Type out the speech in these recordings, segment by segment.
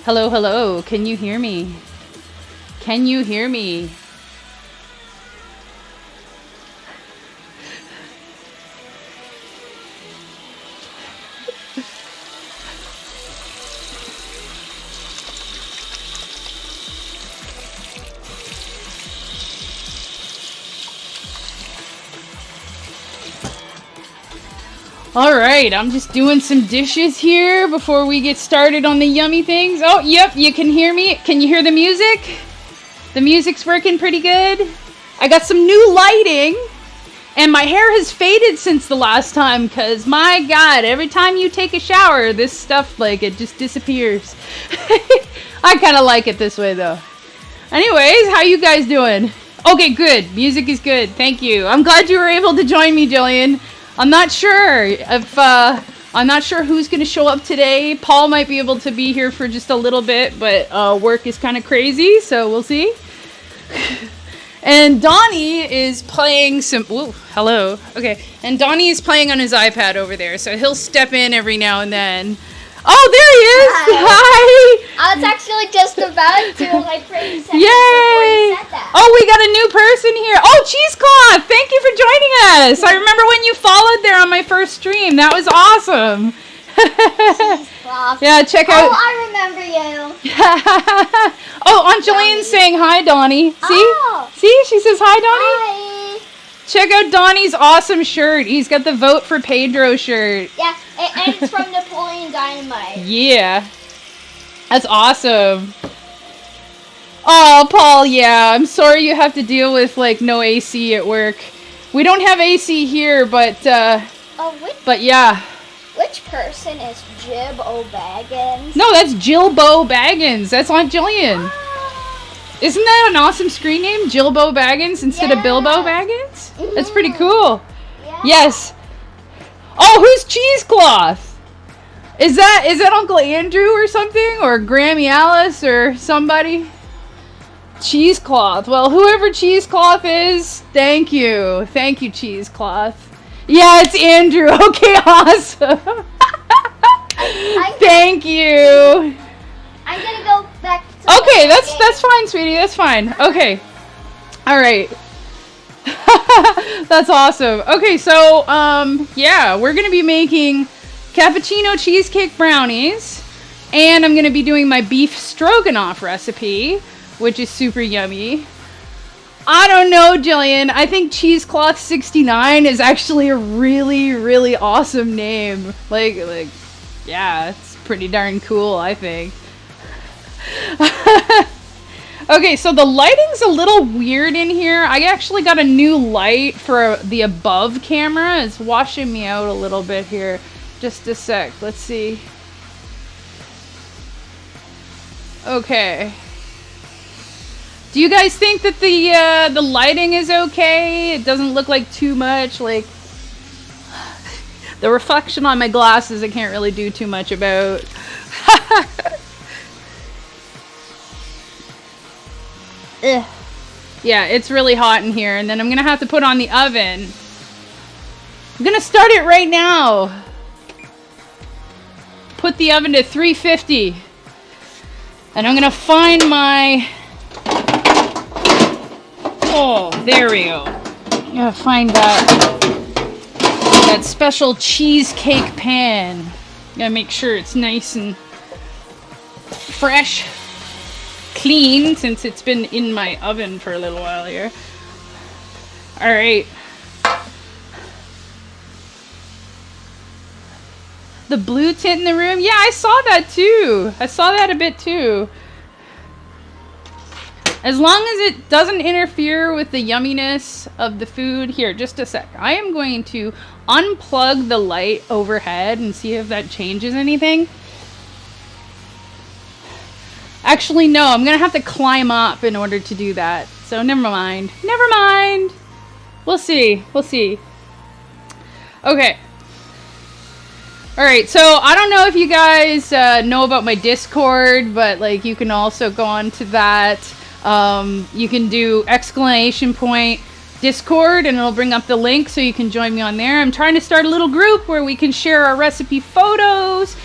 Hello, hello. Can you hear me? Can you hear me? Alright, I'm just doing some dishes here before we get started on the yummy things. Oh, yep, you can hear me. Can you hear the music? The music's working pretty good. I got some new lighting, and my hair has faded since the last time, because, my God, every time you take a shower, this stuff, like, it just disappears. I kind of like it this way, though. Anyways, how you guys doing? Okay, good. Music is good. Thank you. I'm glad you were able to join me, Jillian. I'm not sure if, I'm not sure who's going to show up today. Paul might be able to be here for just a little bit, but work is kind of crazy, so we'll see. And Donnie is playing some, ooh, hello. Okay, and Donnie is playing on his iPad over there, so he'll step in every now and then. Oh, there he is! Hi! I was actually just about to, like, 30 seconds Yay! before you said that. Oh, we got a new person here. Oh, Cheesecloth! Thank you for joining us! I remember when you followed there on my first stream. That was awesome. Cheesecloth. Yeah, check out... Oh, I remember you. Oh, Aunt Jillian's saying hi, Donnie. See? Oh. See? She says hi, Donnie. Hi. Check out Donnie's awesome shirt. He's got the Vote for Pedro shirt. Yeah, and it's from Napoleon Dynamite. Yeah. That's awesome. Oh, Paul, yeah. I'm sorry you have to deal with, like, no AC at work. We don't have AC here, but yeah. Which person is Jib O'Baggins? No, that's Jilbo Baggins. That's Aunt Jillian. Isn't that an awesome screen name? Jilbo Baggins instead of Bilbo Baggins? Mm-hmm. That's pretty cool. Yeah. Yes. Oh, who's Cheesecloth? Is that Uncle Andrew or something? Or Grammy Alice or somebody? Cheesecloth. Well, whoever Cheesecloth is, thank you. Thank you, Cheesecloth. Yeah, it's Andrew. Okay, awesome. Thank you. I'm gonna go back to Okay, that's fine, sweetie. That's fine. Okay. All right. That's awesome. Okay, so yeah, we're gonna be making Cappuccino Cheesecake Brownies, and I'm gonna be doing my beef stroganoff recipe, which is super yummy. I don't know, Jillian. I think Cheesecloth 69 is actually a really, really awesome name. Like, yeah, it's pretty darn cool, I think. Okay, so the lighting's a little weird in here. I actually got a new light for the above camera. It's washing me out a little bit here. Just a sec. Let's see. Okay. Do you guys think that the lighting is okay? It doesn't look like too much, like the reflection on my glasses I can't really do too much about. Yeah, it's really hot in here, and then I'm gonna have to put on the oven. I'm gonna start it right now. Put the oven to 350. And I'm gonna find my... Oh, there we go. I'm gonna find that special cheesecake pan. Gotta make sure it's nice and fresh. Clean, since it's been in my oven for a little while here. Alright. The blue tint in the room? Yeah, I saw that too. I saw that a bit too. As long as it doesn't interfere with the yumminess of the food. Here, just a sec. I am going to unplug the light overhead and see if that changes anything. Actually, no, I'm going to have to climb up in order to do that. So, never mind. Never mind. We'll see. We'll see. Okay. Alright, so I don't know if you guys know about my Discord, but, like, you can also go on to that. You can do !point Discord, and it'll bring up the link so you can join me on there. I'm trying to start a little group where we can share our recipe photos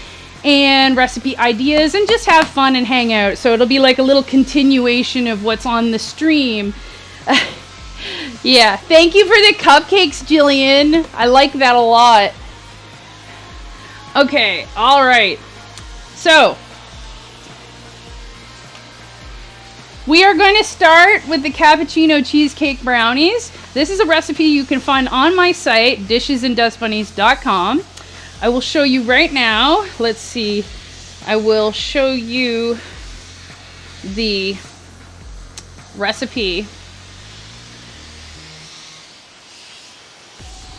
and recipe ideas and just have fun and hang out. So it'll be like a little continuation of what's on the stream. Yeah, thank you for the cupcakes, Jillian. I like that a lot. Okay, all right. So we are going to start with the Cappuccino Cheesecake Brownies. This is a recipe you can find on my site, dishesanddustbunnies.com. I will show you right now. Let's see. I will show you the recipe.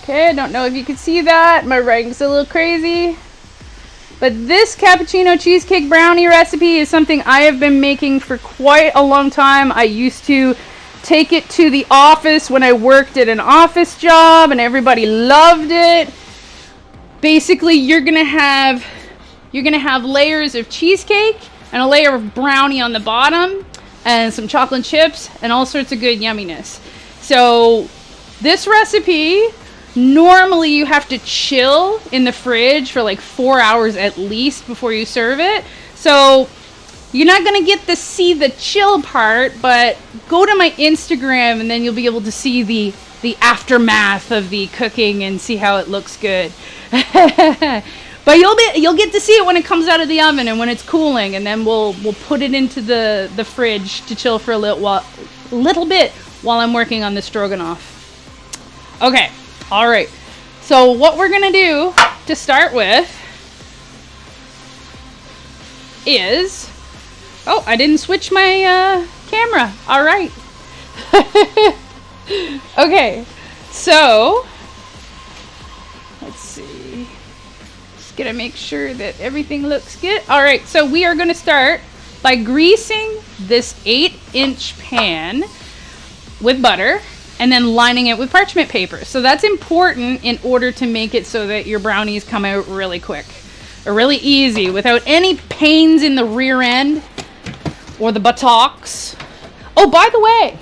Okay, I don't know if you can see that. My writing's a little crazy. But this Cappuccino Cheesecake Brownie recipe is something I have been making for quite a long time. I used to take it to the office when I worked at an office job and everybody loved it. Basically, you're gonna have layers of cheesecake and a layer of brownie on the bottom and some chocolate chips and all sorts of good yumminess. So this recipe, normally you have to chill in the fridge for like 4 hours at least before you serve it. So you're not gonna get to see the chill part, but go to my Instagram and then you'll be able to see the aftermath of the cooking and see how it looks good. But you'll get to see it when it comes out of the oven and when it's cooling, and then we'll put it into the fridge to chill for a little bit while I'm working on the stroganoff. Okay, all right. So what we're gonna do to start with is, oh, I didn't switch my camera. All right. Okay, so let's see. Just gonna make sure that everything looks good. All right, so we are gonna start by greasing this 8-inch pan with butter and then lining it with parchment paper. So that's important in order to make it so that your brownies come out really quick or really easy without any pains in the rear end or the buttocks. Oh, by the way,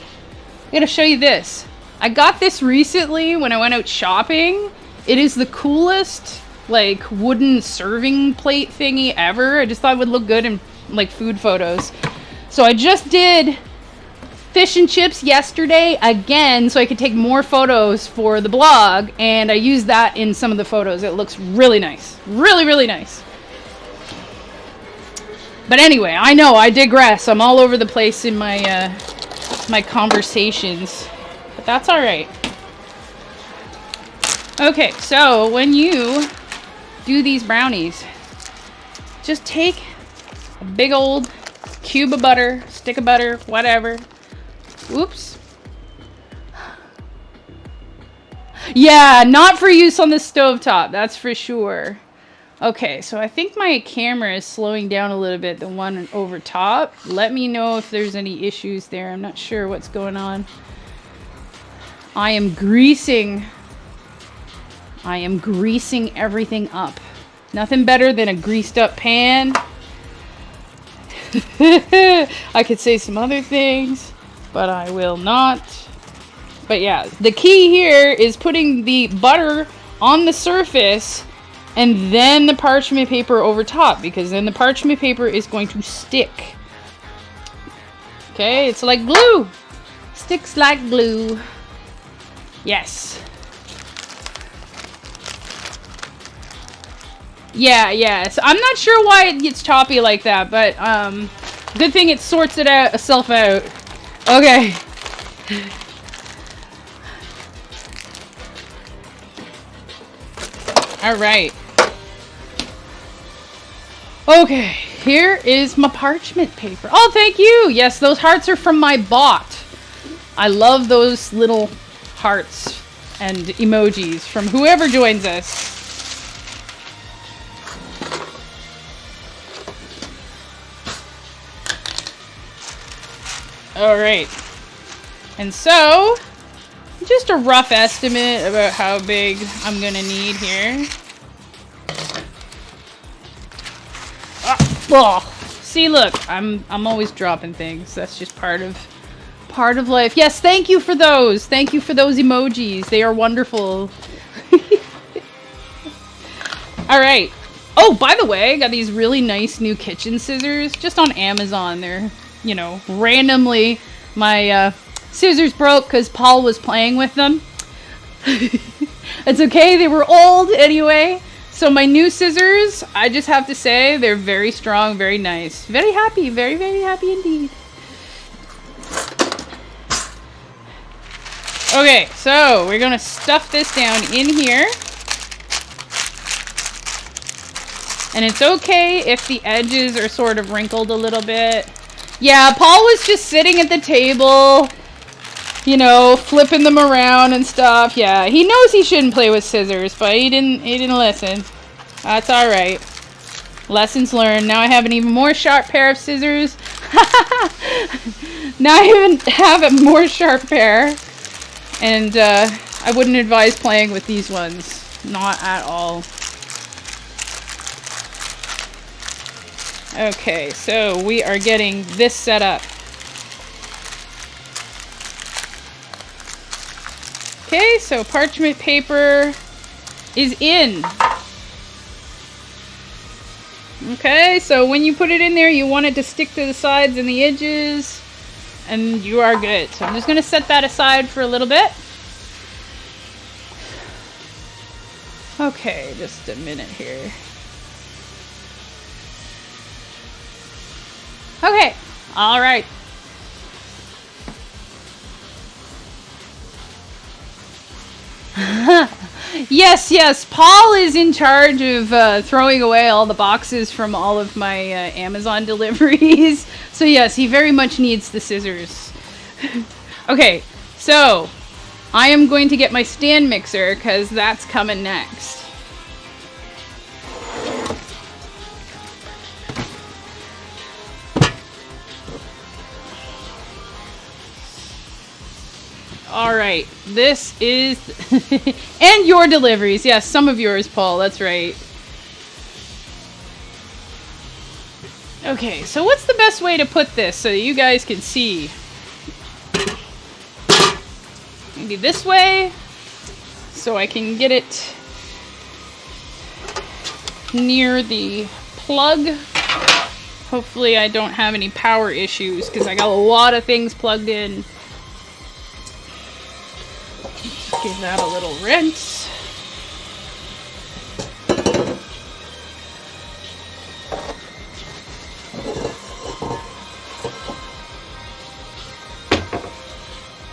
I'm gonna show you this. I got this recently when I went out shopping. It is the coolest like wooden serving plate thingy ever. I just thought it would look good in like food photos. So I just did fish and chips yesterday again so I could take more photos for the blog, and I used that in some of the photos. It looks really nice. Really, really nice. But anyway, I know I digress. I'm all over the place in my my conversations, but that's all right. Okay, so when you do these brownies, just take a big old cube of butter, stick of butter, whatever. Oops. Yeah, not for use on the stovetop, that's for sure. Okay, so I think my camera is slowing down a little bit, the one over top. Let me know if there's any issues there. I'm not sure what's going on. I am greasing everything up. Nothing better than a greased up pan. I could say some other things, but I will not. But yeah, the key here is putting the butter on the surface and then the parchment paper over top, because then the parchment paper is going to stick. Okay, it's like glue. Sticks like glue. Yes. Yeah. So I'm not sure why it gets choppy like that, but good thing it sorts itself out. Okay. All right. Okay, here is my parchment paper. Oh, thank you. Yes, those hearts are from my bot. I love those little hearts and emojis from whoever joins us. All right. And so, just a rough estimate about how big I'm gonna need here. Oh, see, look, I'm always dropping things. That's just part of life. Yes, thank you for those. Thank you for those emojis. They are wonderful. All right. Oh, by the way, I got these really nice new kitchen scissors just on Amazon. They're, you know, randomly my scissors broke because Paul was playing with them. It's okay, they were old anyway. So my new scissors, I just have to say, they're very strong, very nice. Very happy, very, very happy indeed. Okay, so we're gonna stuff this down in here. And it's okay if the edges are sort of wrinkled a little bit. Yeah, Paul was just sitting at the table, you know, flipping them around and stuff. Yeah, he knows he shouldn't play with scissors, but he didn't listen. That's all right. Lessons learned. Now I have an even more sharp pair of scissors. Now I even have a more sharp pair. And I wouldn't advise playing with these ones. Not at all. Okay, so we are getting this set up. Okay, so parchment paper is in. Okay, so when you put it in there, you want it to stick to the sides and the edges, and you are good. So I'm just going to set that aside for a little bit. Okay, just a minute here. Okay, all right. Yes, Paul is in charge of throwing away all the boxes from all of my Amazon deliveries. So yes, he very much needs the scissors. Okay, so I am going to get my stand mixer because that's coming next. All right, this is, and your deliveries. Yes, some of yours, Paul, that's right. Okay, so what's the best way to put this so that you guys can see? Maybe this way, so I can get it near the plug. Hopefully I don't have any power issues because I got a lot of things plugged in. Give that a little rinse.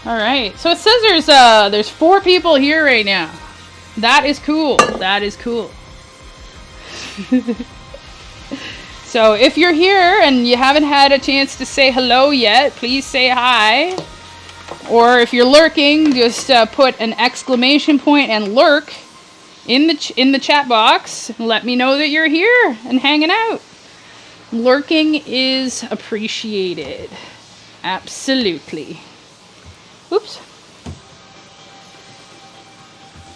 All right, so it says there's 4 people here right now. That is cool. That is cool. So if you're here and you haven't had a chance to say hello yet, please say hi. Or if you're lurking, just put an exclamation point and lurk in the chat box. Let me know that you're here and hanging out. Lurking is appreciated. Absolutely. Oops.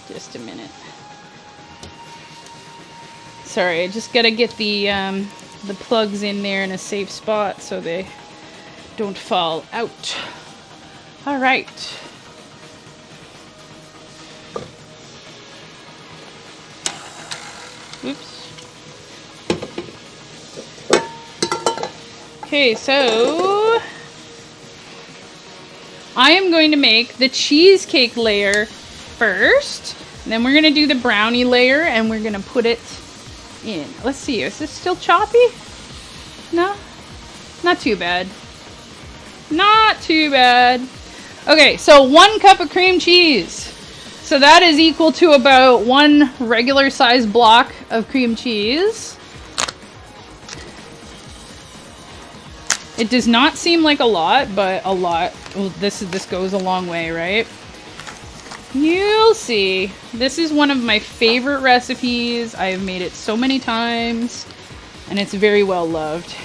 Just a minute. Sorry, I just gotta get the plugs in there in a safe spot so they don't fall out. All right. Oops. Okay, so I am going to make the cheesecake layer first. And then we're going to do the brownie layer and we're going to put it in. Let's see, is this still choppy? No? Not too bad. Not too bad. Okay, so 1 cup of cream cheese. So that is equal to about 1 regular size block of cream cheese. It does not seem like a lot, but a lot. Well, this goes a long way, right? You'll see. This is one of my favorite recipes. I have made it so many times, and it's very well loved.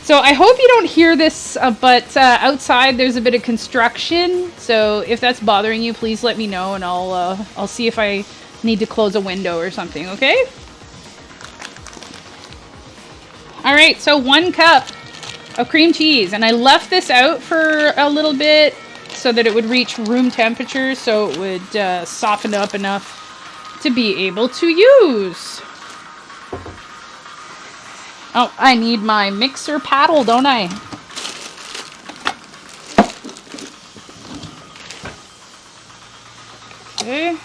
So I hope you don't hear this, but outside there's a bit of construction. So if that's bothering you, please let me know, and I'll see if I need to close a window or something. Okay? All right. So 1 cup of cream cheese, and I left this out for a little bit so that it would reach room temperature, so it would soften up enough to be able to use. Oh, I need my mixer paddle, don't I? Okay.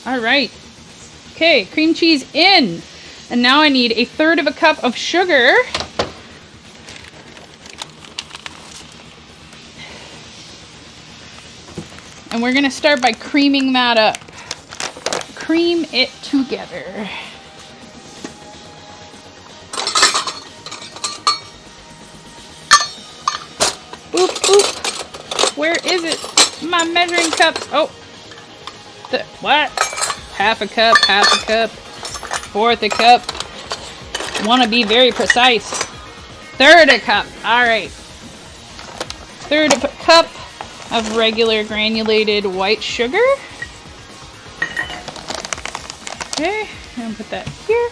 All right. Okay, cream cheese in. And now I need 1/3 cup of sugar. And we're going to start by creaming that up. Cream it together. Boop, boop. Where is it? My measuring cups. Oh. What? 1/2 cup, 1/2 cup, 1/4 cup. Want to be very precise. 1/3 cup. All right. 1/3 cup of regular granulated white sugar. Okay, and put that here.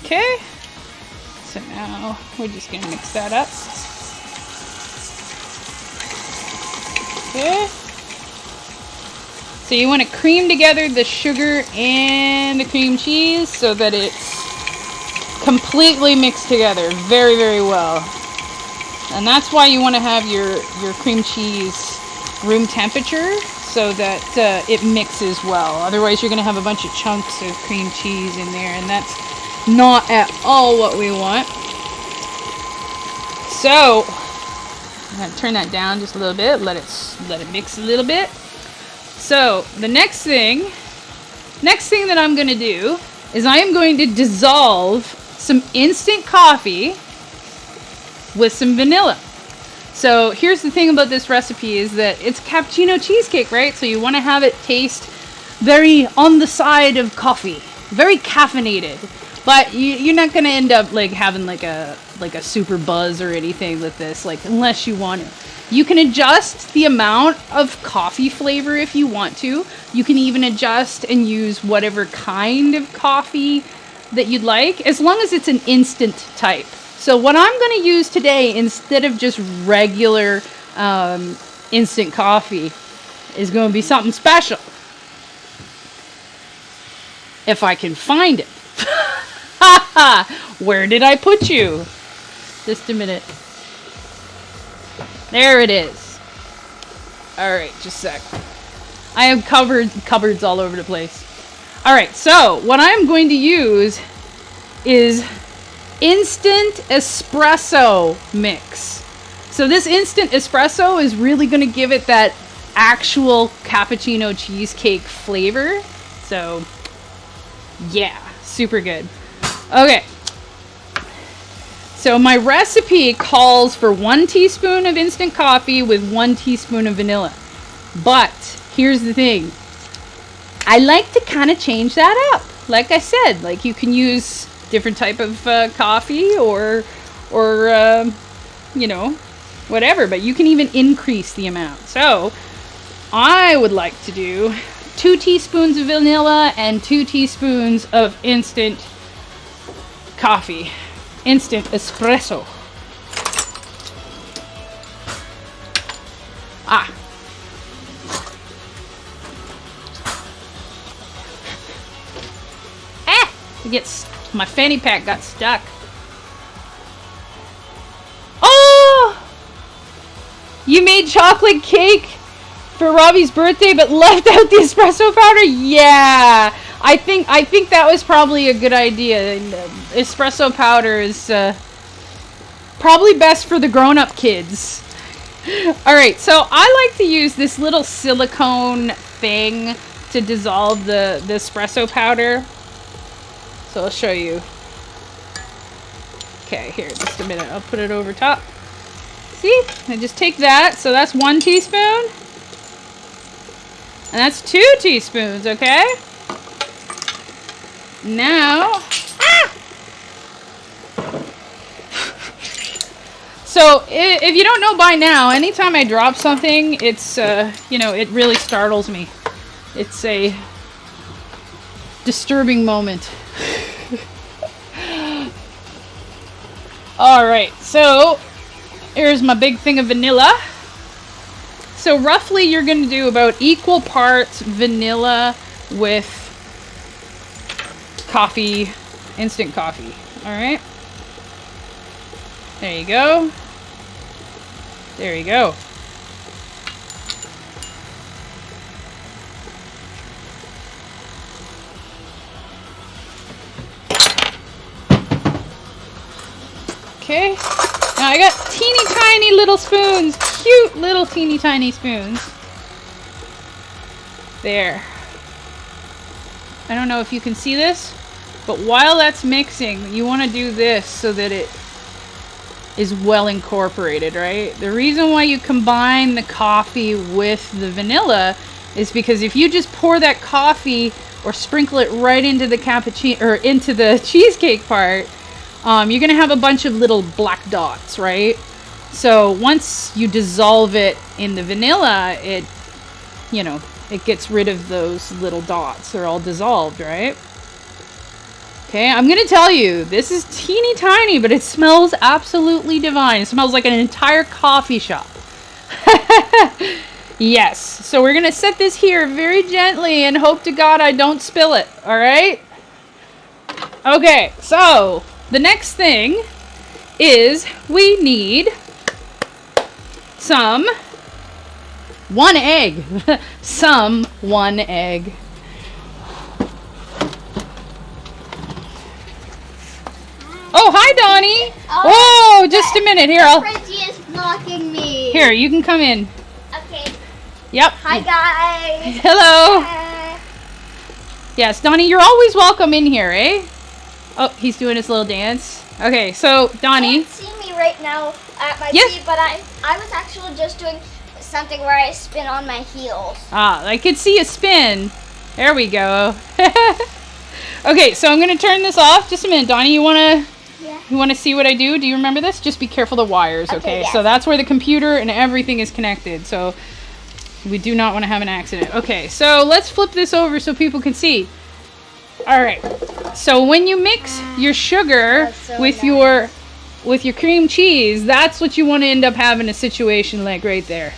Okay, so now we're just going to mix that up. Okay. So you want to cream together the sugar and the cream cheese so that it's completely mixed together very, very well. And that's why you want to have your cream cheese room temperature so that it mixes well. Otherwise you're going to have a bunch of chunks of cream cheese in there, and that's not at all what we want. So I'm going to turn that down just a little bit, let it mix a little bit. So the next thing that I'm going to do is I am going to dissolve some instant coffee with some vanilla. So here's the thing about this recipe is that it's cappuccino cheesecake, right? So you want to have it taste very on the side of coffee, very caffeinated. But you're not going to end up like having like a super buzz or anything with this, like unless you want to. You can adjust the amount of coffee flavor if you want to. You can even adjust and use whatever kind of coffee that you'd like, as long as it's an instant type. So what I'm going to use today, instead of just regular instant coffee, is going to be something special. If I can find it. Where did I put you? Just a minute. There it is. Alright, just a sec. I have cupboards all over the place. Alright, so what I'm going to use is instant espresso mix. So this instant espresso is really going to give it that actual cappuccino cheesecake flavor. So yeah, super good. Okay. So my recipe calls for 1 teaspoon of instant coffee with 1 teaspoon of vanilla. But here's the thing. I like to kind of change that up. Like I said, like you can use different type of coffee or you know, whatever, but you can even increase the amount. So I would like to do 2 teaspoons of vanilla and 2 teaspoons of instant coffee, instant espresso. My fanny pack got stuck. Oh! You made chocolate cake for Robbie's birthday but left out the espresso powder? Yeah. I think that was probably a good idea. Espresso powder is probably best for the grown-up kids. Alright, so I like to use this little silicone thing to dissolve the espresso powder. So I'll show you. Okay, here, just a minute. I'll put it over top. See? I just take that. So that's 1 teaspoon. And that's 2 teaspoons, okay? Now, so if you don't know by now, anytime I drop something, it's, you know, it really startles me. It's a disturbing moment. Alright, so here's my big thing of vanilla. So roughly you're going to do about equal parts vanilla with coffee, instant coffee. All right. There you go. There you go. Okay. Now I got teeny tiny little spoons. Cute little teeny tiny spoons. There. I don't know if you can see this, but while that's mixing, you want to do this so that it is well incorporated, right? The reason why you combine the coffee with the vanilla is because if you just pour that coffee or sprinkle it right into the cappuccino or into the cheesecake part, you're gonna have a bunch of little black dots, right? So once you dissolve it in the vanilla, it gets rid of those little dots. They're all dissolved, right? Okay, I'm gonna tell you, this is teeny tiny, but it smells absolutely divine. It smells like an entire coffee shop. Yes, so we're gonna set this here very gently and hope to God I don't spill it, all right? Okay, so the next thing is we need one egg. One egg. Oh, hi, Donnie. Oh, just a minute. Here, Fridgie is blocking me. Here, you can come in. Okay. Yep. Hi, guys. Hello. Hi. Yes, Donnie, you're always welcome in here, eh? Oh, he's doing his little dance. Okay, so, Donnie. You can't see me right now at my feet, but I was actually just doing something where I spin on my heels. Ah, I could see a spin. There we go. Okay, so I'm going to turn this off. Just a minute, Donnie. You want to see what I do? Do you remember this? Just be careful of the wires, okay? Yes. So that's where the computer and everything is connected. So we do not want to have an accident. Okay, so let's flip this over so people can see. All right. So when you mix your sugar with your cream cheese, that's what you want to end up having a situation like right there.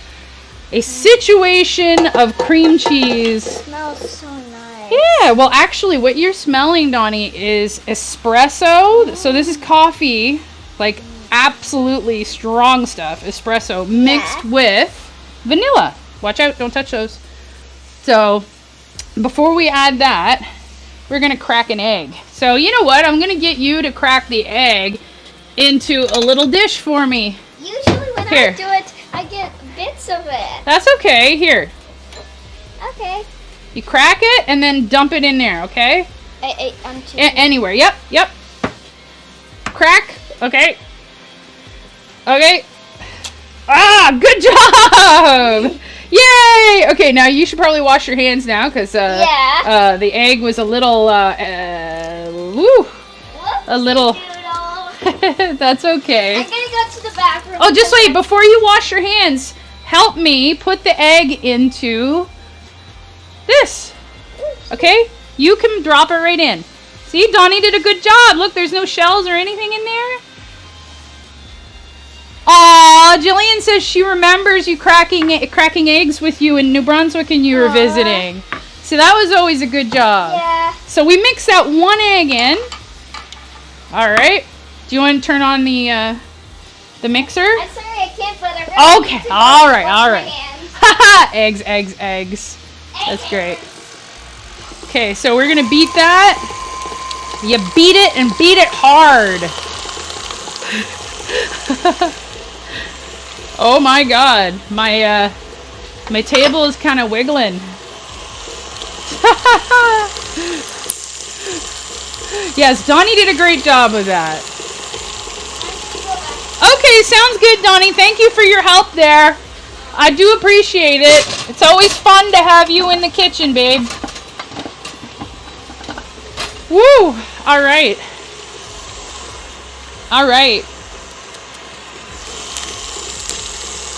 A situation of cream cheese. It smells so nice. Yeah, well actually what you're smelling, Donnie, is espresso. So this is coffee, like absolutely strong stuff, espresso, mixed with vanilla. Watch out, don't touch those. So before we add that, we're going to crack an egg. So you know what? I'm going to get you to crack the egg into a little dish for me. Usually when I do it, I get bits of it. That's okay. Here. Okay. You crack it and then dump it in there, okay? Anywhere. Yep. Crack. Okay. Okay. Ah, good job! Yay! Okay, now you should probably wash your hands now because the egg was a little, That's okay. I'm gonna go to the bathroom. Oh, just wait. Before you wash your hands, help me put the egg into this. Okay? You can drop it right in. See, Donnie did a good job. Look, there's no shells or anything in there. Aw, Jillian says she remembers you cracking eggs with you in New Brunswick and you were visiting. So that was always a good job. Yeah. So we mixed that one egg in. All right. Do you want to turn on the mixer? I'm sorry, I can't, but I really need to all right. Haha, eggs. That's great. Okay, so we're gonna beat that. You beat it and beat it hard. Oh my God, my table is kind of wiggling. Yes, Donnie did a great job with that. Okay, sounds good, Donnie. Thank you for your help there. I do appreciate it. It's always fun to have you in the kitchen, babe. Woo! All right.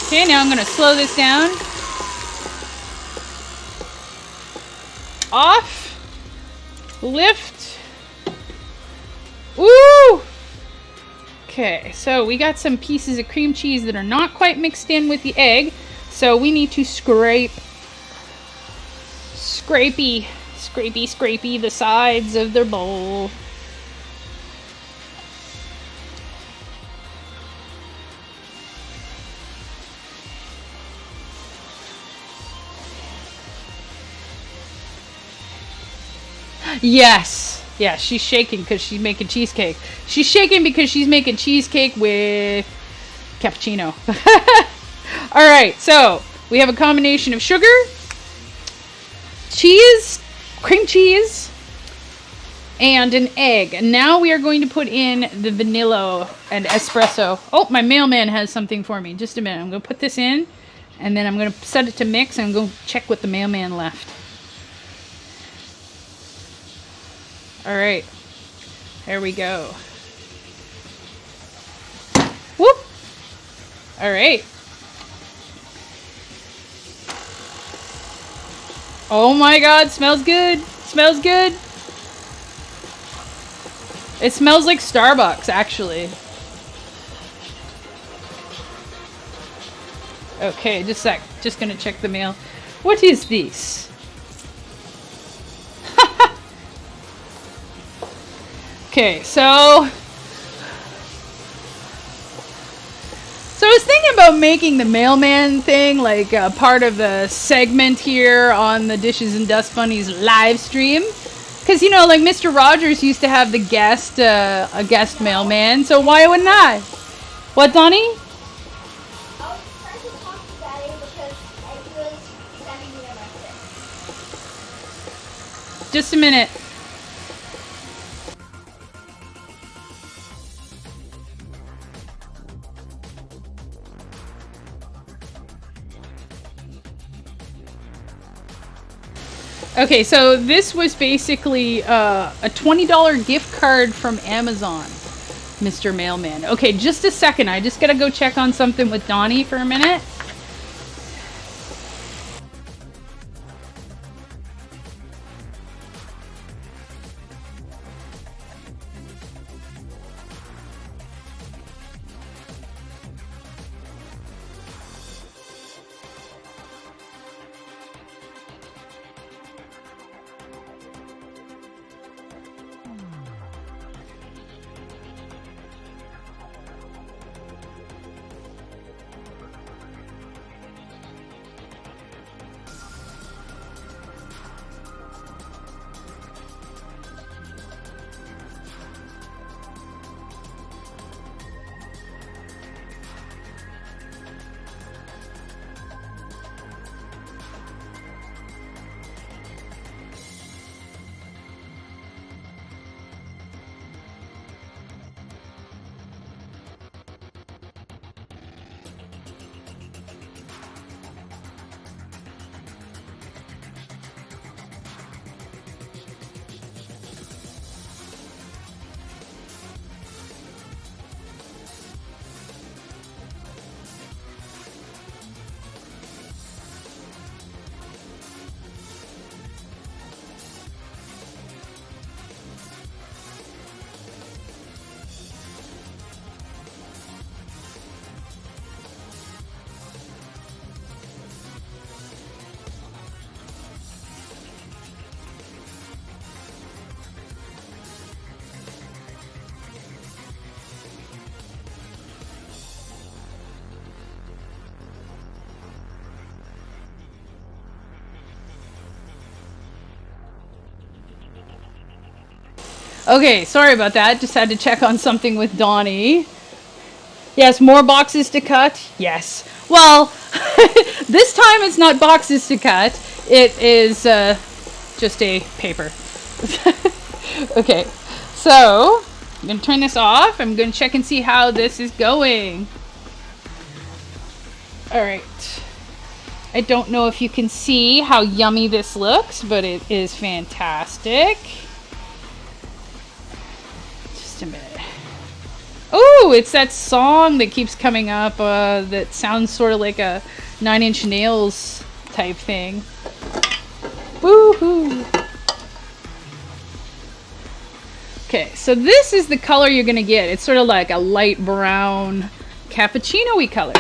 Okay, now I'm going to slow this down. Off. Lift. Woo! Okay, so we got some pieces of cream cheese that are not quite mixed in with the egg. So we need to scrapey the sides of their bowl. Yes. Yeah, she's shaking because she's making cheesecake. She's shaking because she's making cheesecake with cappuccino. Alright, so we have a combination of sugar, cheese, cream cheese, and an egg. And now we are going to put in the vanilla and espresso. Oh, my mailman has something for me. Just a minute. I'm going to put this in, and then I'm going to set it to mix, and I'm going to check what the mailman left. Alright, there we go. Whoop! Alright. Oh my god, smells good. Smells good. It smells like Starbucks, actually. Okay, just a sec. Just gonna check the mail. What is this? Okay, so I was thinking about making the mailman thing like part of the segment here on the Dishes and Dust Bunnies live stream. Because, you know, like Mr. Rogers used to have a guest mailman, so why wouldn't I? What, Donnie? I was trying to talk to Daddy because he was sending me a message. Just a minute. Okay, so this was basically a $20 gift card from Amazon, Mr. Mailman. Okay, just a second. I just gotta go check on something with Donnie for a minute. Okay, sorry about that. Just had to check on something with Donnie. Yes, more boxes to cut? Yes. Well, this time it's not boxes to cut. It is just a paper. Okay, so I'm going to turn this off. I'm going to check and see how this is going. Alright. I don't know if you can see how yummy this looks, but it is fantastic. Just a minute. Oh, it's that song that keeps coming up that sounds sort of like a 9 Inch Nails type thing. Woohoo! Okay, so this is the color you're going to get. It's sort of like a light brown cappuccino-y color.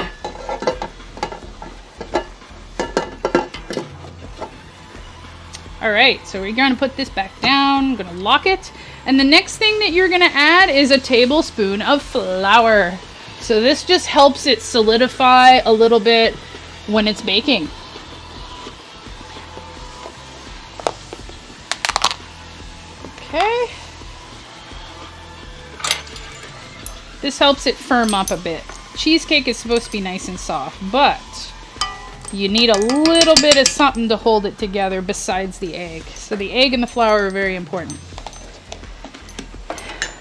All right, so we're gonna put this back down. I'm gonna lock it. And the next thing that you're gonna add is a tablespoon of flour. So this just helps it solidify a little bit when it's baking. Okay. This helps it firm up a bit. Cheesecake is supposed to be nice and soft, but you need a little bit of something to hold it together besides the egg. So the egg and the flour are very important.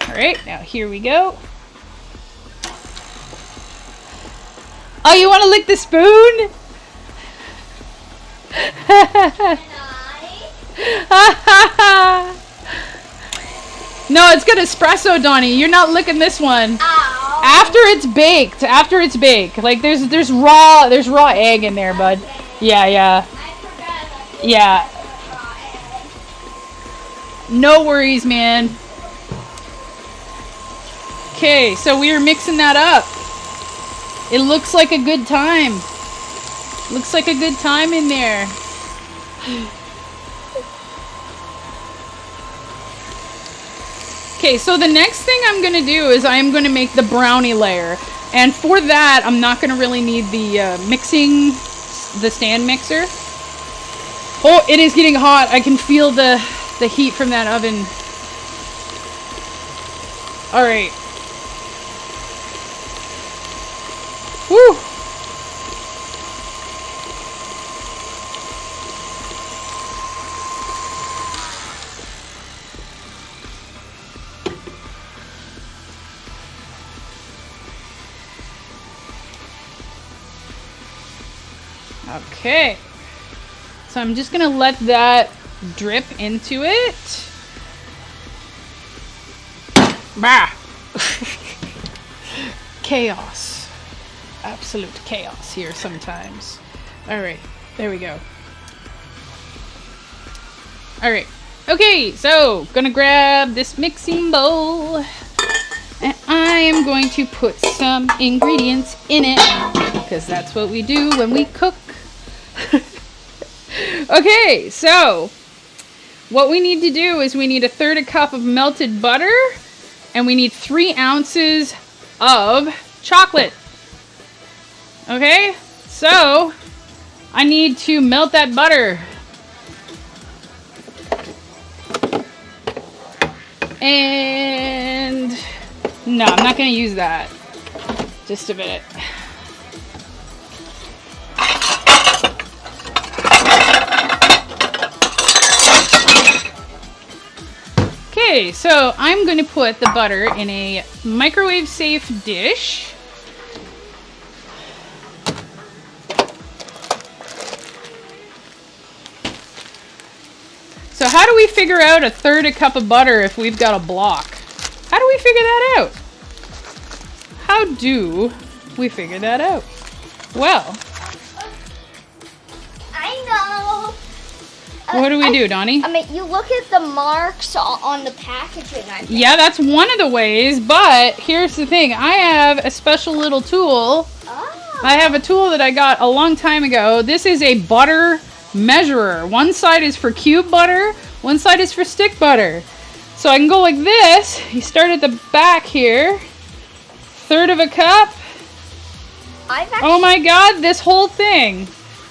All right, now here we go. Oh, you want to lick the spoon? No, it's good espresso, Donnie. You're not licking this one. Ow. After it's baked. After it's baked. Like there's raw egg in there, bud. Yeah, yeah. I forgot about this. Yeah. No worries, man. Okay, so we are mixing that up. It looks like a good time. Looks like a good time in there. Okay, so the next thing I'm going to do is I am going to make the brownie layer. And for that, I'm not going to really need the the stand mixer. Oh, it is getting hot. I can feel the heat from that oven. All right. Woo! Okay, so I'm just gonna let that drip into it. Bah! Chaos. Absolute chaos here sometimes. Alright, there we go. Alright, okay, so gonna grab this mixing bowl and I am going to put some ingredients in it because that's what we do when we cook. Okay, so what we need to do is we need 1/3 cup of melted butter and we need 3 ounces of chocolate. Okay, so I need to melt that butter. And no, I'm not going to use that. Just a minute. Okay, so I'm going to put the butter in a microwave safe dish. So how do we figure out 1/3 cup of butter if we've got a block? How do we figure that out? How do we figure that out? Well, I know. what do we do, Donnie? I mean, you look at the marks on the packaging, I think. Yeah, that's one of the ways, but here's the thing. I have a special little tool. Oh. I have a tool that I got a long time ago. This is a butter measurer. One side is for cube butter, one side is for stick butter. So I can go like this. You start at the back here. 1/3 cup. Oh my god, this whole thing.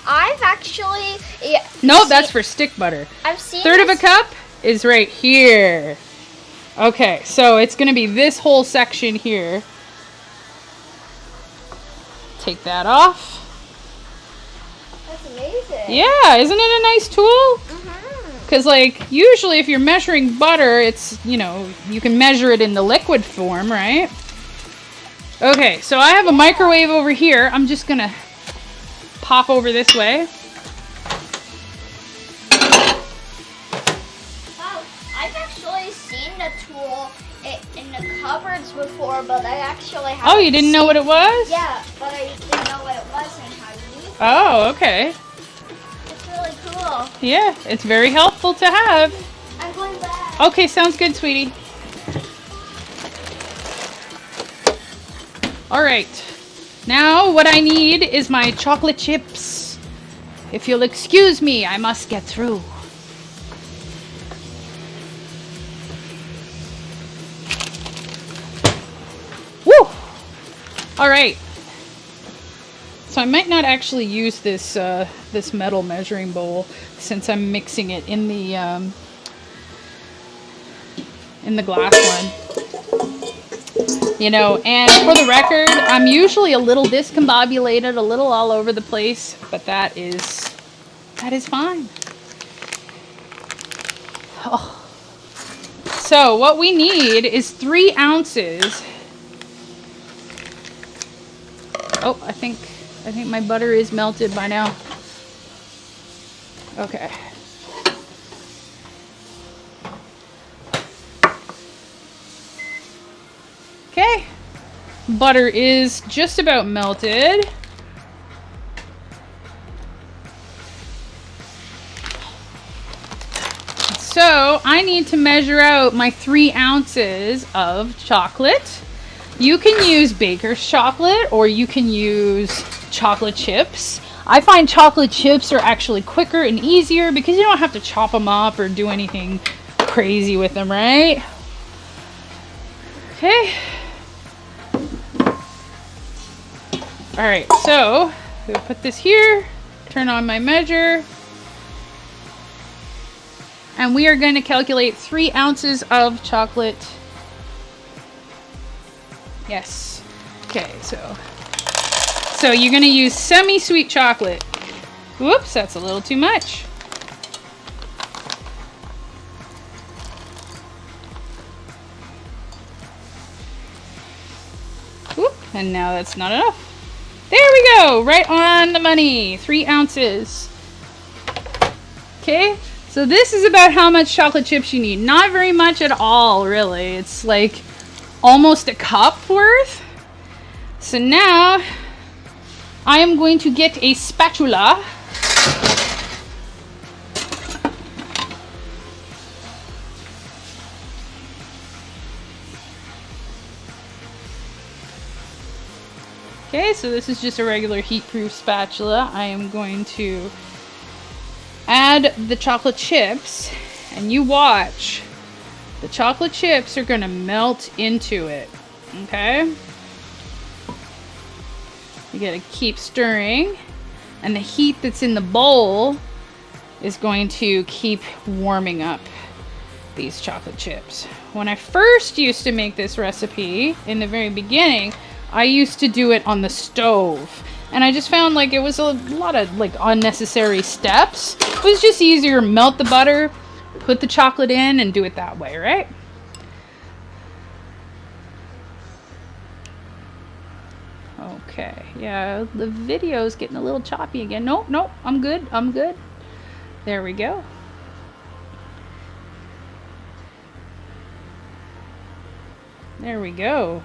I've actually... Yeah, No, that's for stick butter. I've seen 1/3 cup is right here. Okay, so it's going to be this whole section here. Take that off. That's amazing. Yeah, isn't it a nice tool? Mm-hmm. Because, like, usually if you're measuring butter, it's, you know, you can measure it in the liquid form, right? Okay, so I have a microwave over here. I'm just going to pop over this way. Oh, I've actually seen the tool in the cupboards before, but I actually haven't. Oh, you didn't know what it was? Yeah, but I didn't know what it was and how to use it. Oh, okay. It's really cool. Yeah, it's very helpful to have. I'm going back. Okay, sounds good, sweetie. All right. Now what I need is my chocolate chips. If you'll excuse me, I must get through. All right. So I might not actually use this this metal measuring bowl since I'm mixing it in the glass one. You know, and for the record, I'm usually a little discombobulated, a little all over the place, but that is fine. Oh. So what we need is 3 ounces. Oh, I think my butter is melted by now. Okay. Okay. Butter is just about melted. So I need to measure out my 3 ounces of chocolate. You can use baker's chocolate or you can use chocolate chips. I find chocolate chips are actually quicker and easier because you don't have to chop them up or do anything crazy with them, right? Okay. All right, so we'll put this here, turn on my measure, and we are going to calculate 3 ounces of chocolate. Yes. Okay, so you're going to use semi-sweet chocolate. Whoops, that's a little too much. Whoop, and now that's not enough. There we go, right on the money, 3 ounces. Okay, so this is about how much chocolate chips you need. Not very much at all, really. It's like almost a cup worth. So now I am going to get a spatula. Okay, so this is just a regular heat-proof spatula. I am going to add the chocolate chips, and you watch. The chocolate chips are going to melt into it, okay? You got to keep stirring, and the heat that's in the bowl is going to keep warming up these chocolate chips. When I first used to make this recipe in the very beginning, I used to do it on the stove, and I just found like it was a lot of like unnecessary steps. It was just easier to melt the butter, put the chocolate in, and do it that way, right? Okay, yeah, the video's getting a little choppy again. Nope, I'm good. There we go. There we go.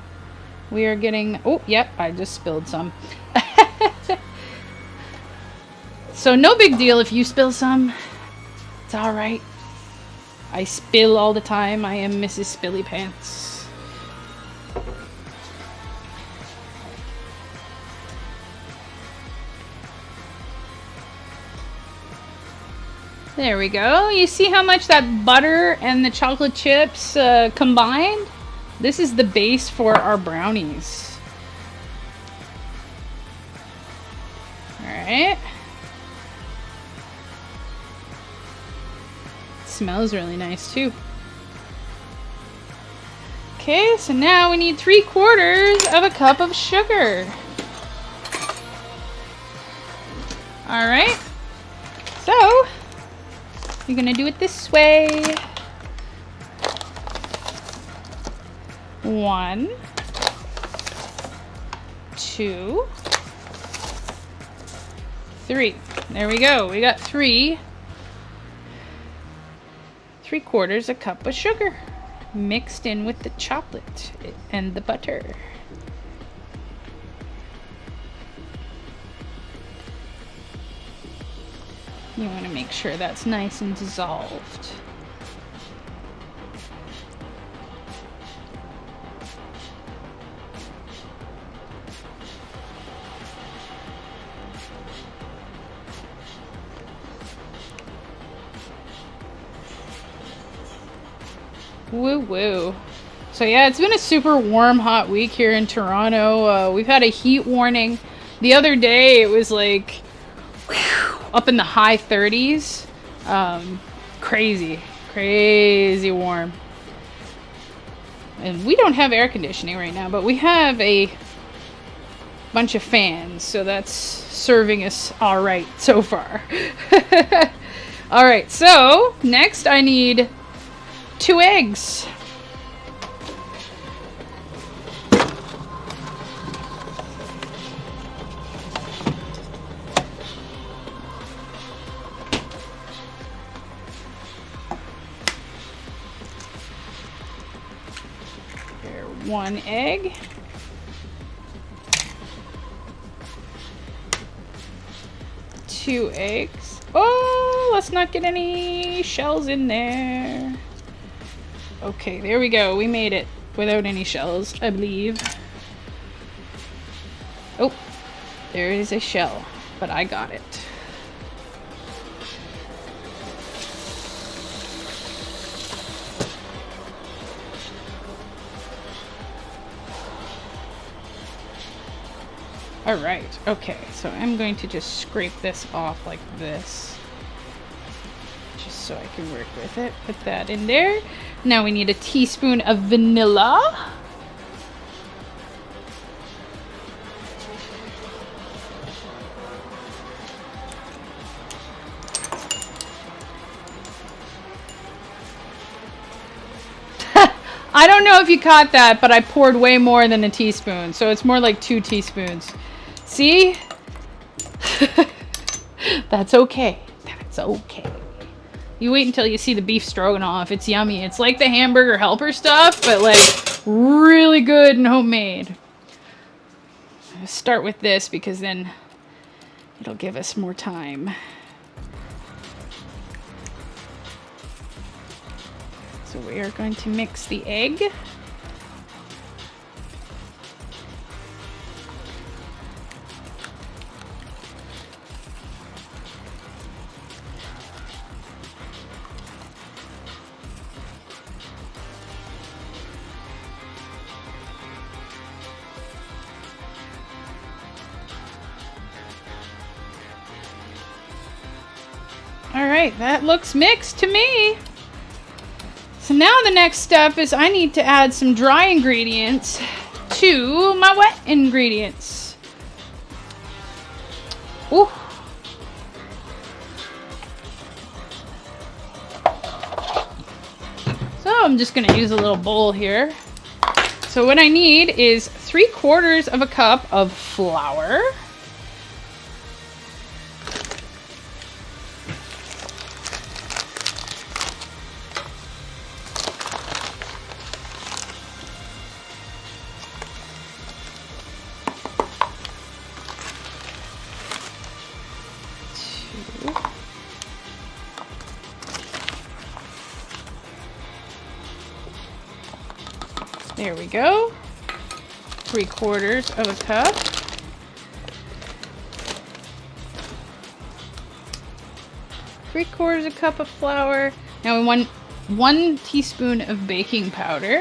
We are getting, oh, yep, I just spilled some. So no big deal if you spill some. It's all right. I spill all the time. I am Mrs. Spilly Pants. There we go. You see how much that butter and the chocolate chips combined? This is the base for our brownies. Alright. Smells really nice too. Okay, so now we need 3/4 of a cup of sugar. Alright. So, you're gonna do it this way. 1, 2, 3. There we go. We got 3/4 a cup of sugar mixed in with the chocolate and the butter. You want to make sure that's nice and dissolved. Woo woo. So yeah, it's been a super warm, hot week here in Toronto. We've had a heat warning. The other day it was like up in the high 30s. Crazy warm. And we don't have air conditioning right now, but we have a bunch of fans, so that's serving us all right so far. All right, so next I need 2 eggs. There, 1 egg. 2 eggs. Oh, let's not get any shells in there. Okay, there we go. We made it without any shells, I believe. Oh, there is a shell, but I got it. Alright, okay, so I'm going to just scrape this off like this. Just so I can work with it. Put that in there. Now we need a teaspoon of vanilla. I don't know if you caught that, but I poured way more than a teaspoon, so it's more like 2 teaspoons. See? That's okay. That's okay. You wait until you see the beef stroganoff. It's yummy. It's like the hamburger helper stuff, but like really good and homemade. I'll start with this because then it'll give us more time. So we are going to mix the egg. All right, that looks mixed to me. So now the next step is I need to add some dry ingredients to my wet ingredients. Ooh. So I'm just gonna use a little bowl here. So what I need is 3/4 cup of flour. There we go. 3/4 cup. Three-quarters cup of flour. Now we want 1 teaspoon of baking powder.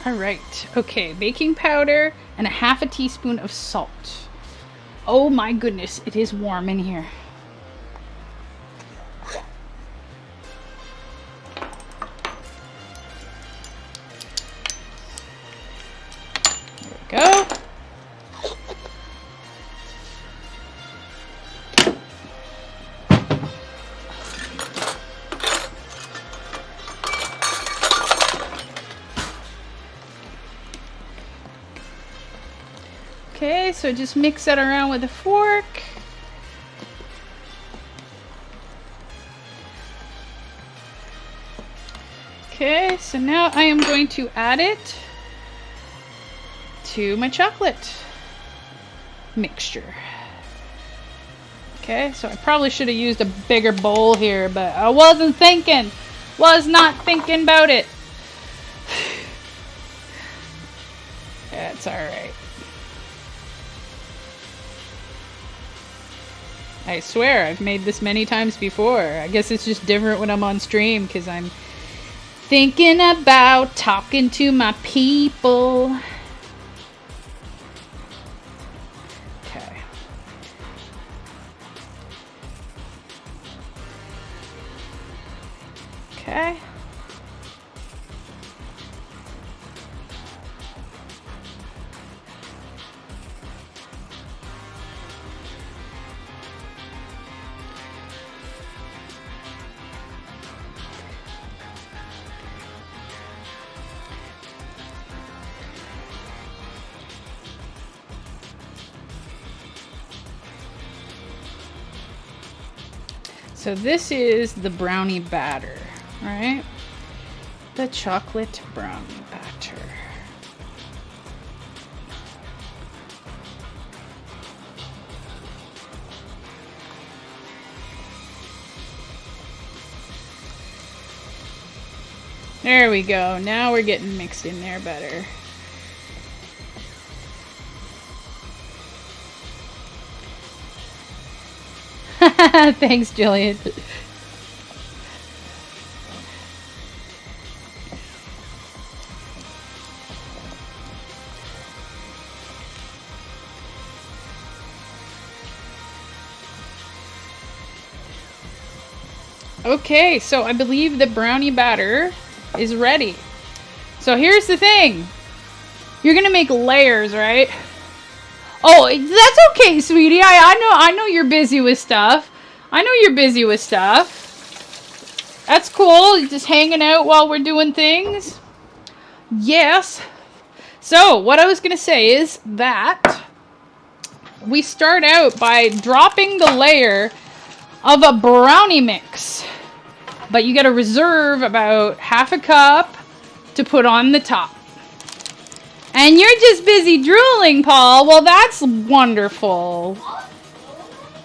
All right, okay, baking powder and 1/2 teaspoon of salt. Oh my goodness, it is warm in here. There we go. Okay, so just mix that around with a fork. Okay, so now I am going to add it to my chocolate mixture. Okay, so I probably should have used a bigger bowl here, but I wasn't thinking. Was not thinking about it. That's alright. I swear, I've made this many times before. I guess it's just different when I'm on stream because I'm thinking about talking to my people. Okay. Okay. So this is the brownie batter, right? The chocolate brownie batter. There we go. Now we're getting mixed in there better. Thanks, Jillian. Okay, so I believe the brownie batter is ready. So here's the thing. You're gonna make layers, right? Oh, that's okay, sweetie. I know you're busy with stuff. I know you're busy with stuff. That's cool. You're just hanging out while we're doing things. Yes. So, what I was going to say is that we start out by dropping the layer of a brownie mix. But you got to reserve about half a cup to put on the top. And you're just busy drooling, Paul. Well, that's wonderful.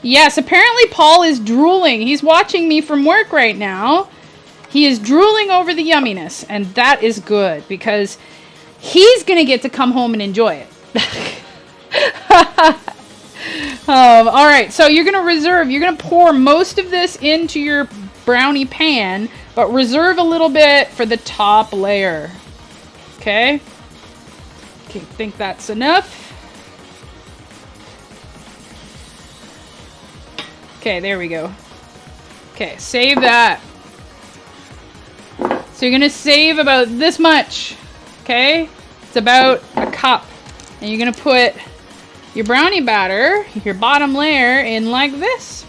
Yes, apparently Paul is drooling. He's watching me from work right now. He is drooling over the yumminess, and that is good because he's going to get to come home and enjoy it. All right, so you're going to reserve. You're going to pour most of this into your brownie pan, but reserve a little bit for the top layer. Okay? Okay, think that's enough. Okay, there we go. Okay, save that. So you're gonna save about this much. Okay? It's about a cup. And you're gonna put your brownie batter, your bottom layer, in like this.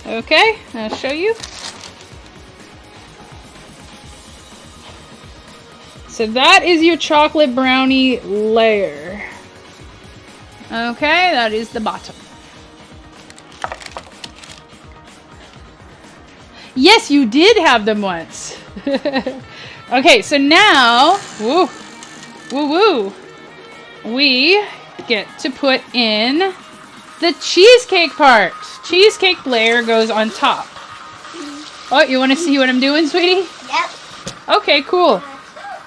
Okay, I'll show you. So that is your chocolate brownie layer. Okay, that is the bottom. Yes, you did have them once. Okay, so now, woo, we get to put in the cheesecake part. Cheesecake layer goes on top. Oh, you want to see what I'm doing, sweetie? Yep. Okay, cool.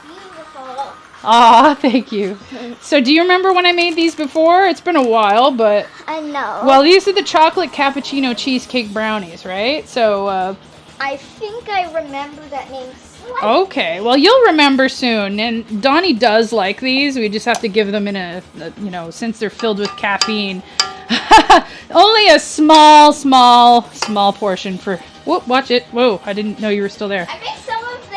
Beautiful. Aw, thank you. So do you remember when I made these before? It's been a while, but... I know. Well, these are the chocolate cappuccino cheesecake brownies, right? So, I think I remember that name slightly. Okay, well, you'll remember soon. And Donnie does like these. We just have to give them in a you know, since they're filled with caffeine. Only a small portion for... Whoop, watch it. Whoa, I didn't know you were still there. I think some of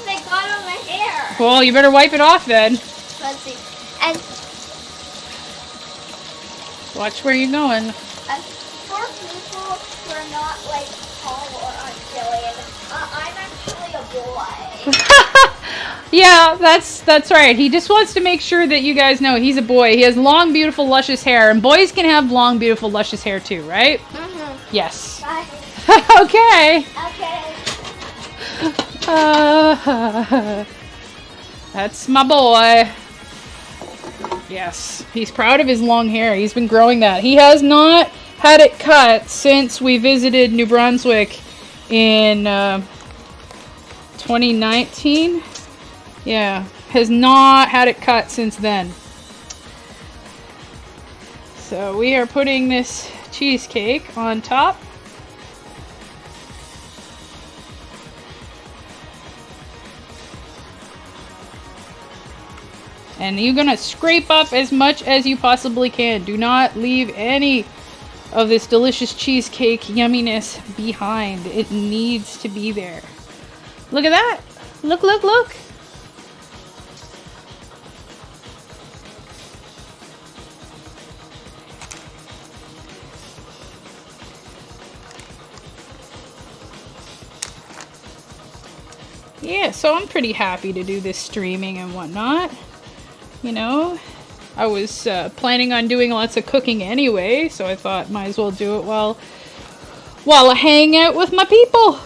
they got on my hair. Well, you better wipe it off then. Let's see. And Watch where you're going. for people who are not like Paul or Jillian, I'm actually a boy. Yeah, that's right. He just wants to make sure that you guys know he's a boy. He has long, beautiful, luscious hair, and boys can have long, beautiful, luscious hair too, right? Mm-hmm. Yes. Bye. Okay. Okay. That's my boy. Yes, he's proud of his long hair. He's been growing that. He has not had it cut since we visited New Brunswick in 2019. Yeah, has not had it cut since then. So we are putting this cheesecake on top. And you're gonna scrape up as much as you possibly can. Do not leave any of this delicious cheesecake yumminess behind. It needs to be there. Look at that. Look, look, look. Yeah, so I'm pretty happy to do this streaming and whatnot. You know, I was planning on doing lots of cooking anyway, so I thought might as well do it while I hang out with my people.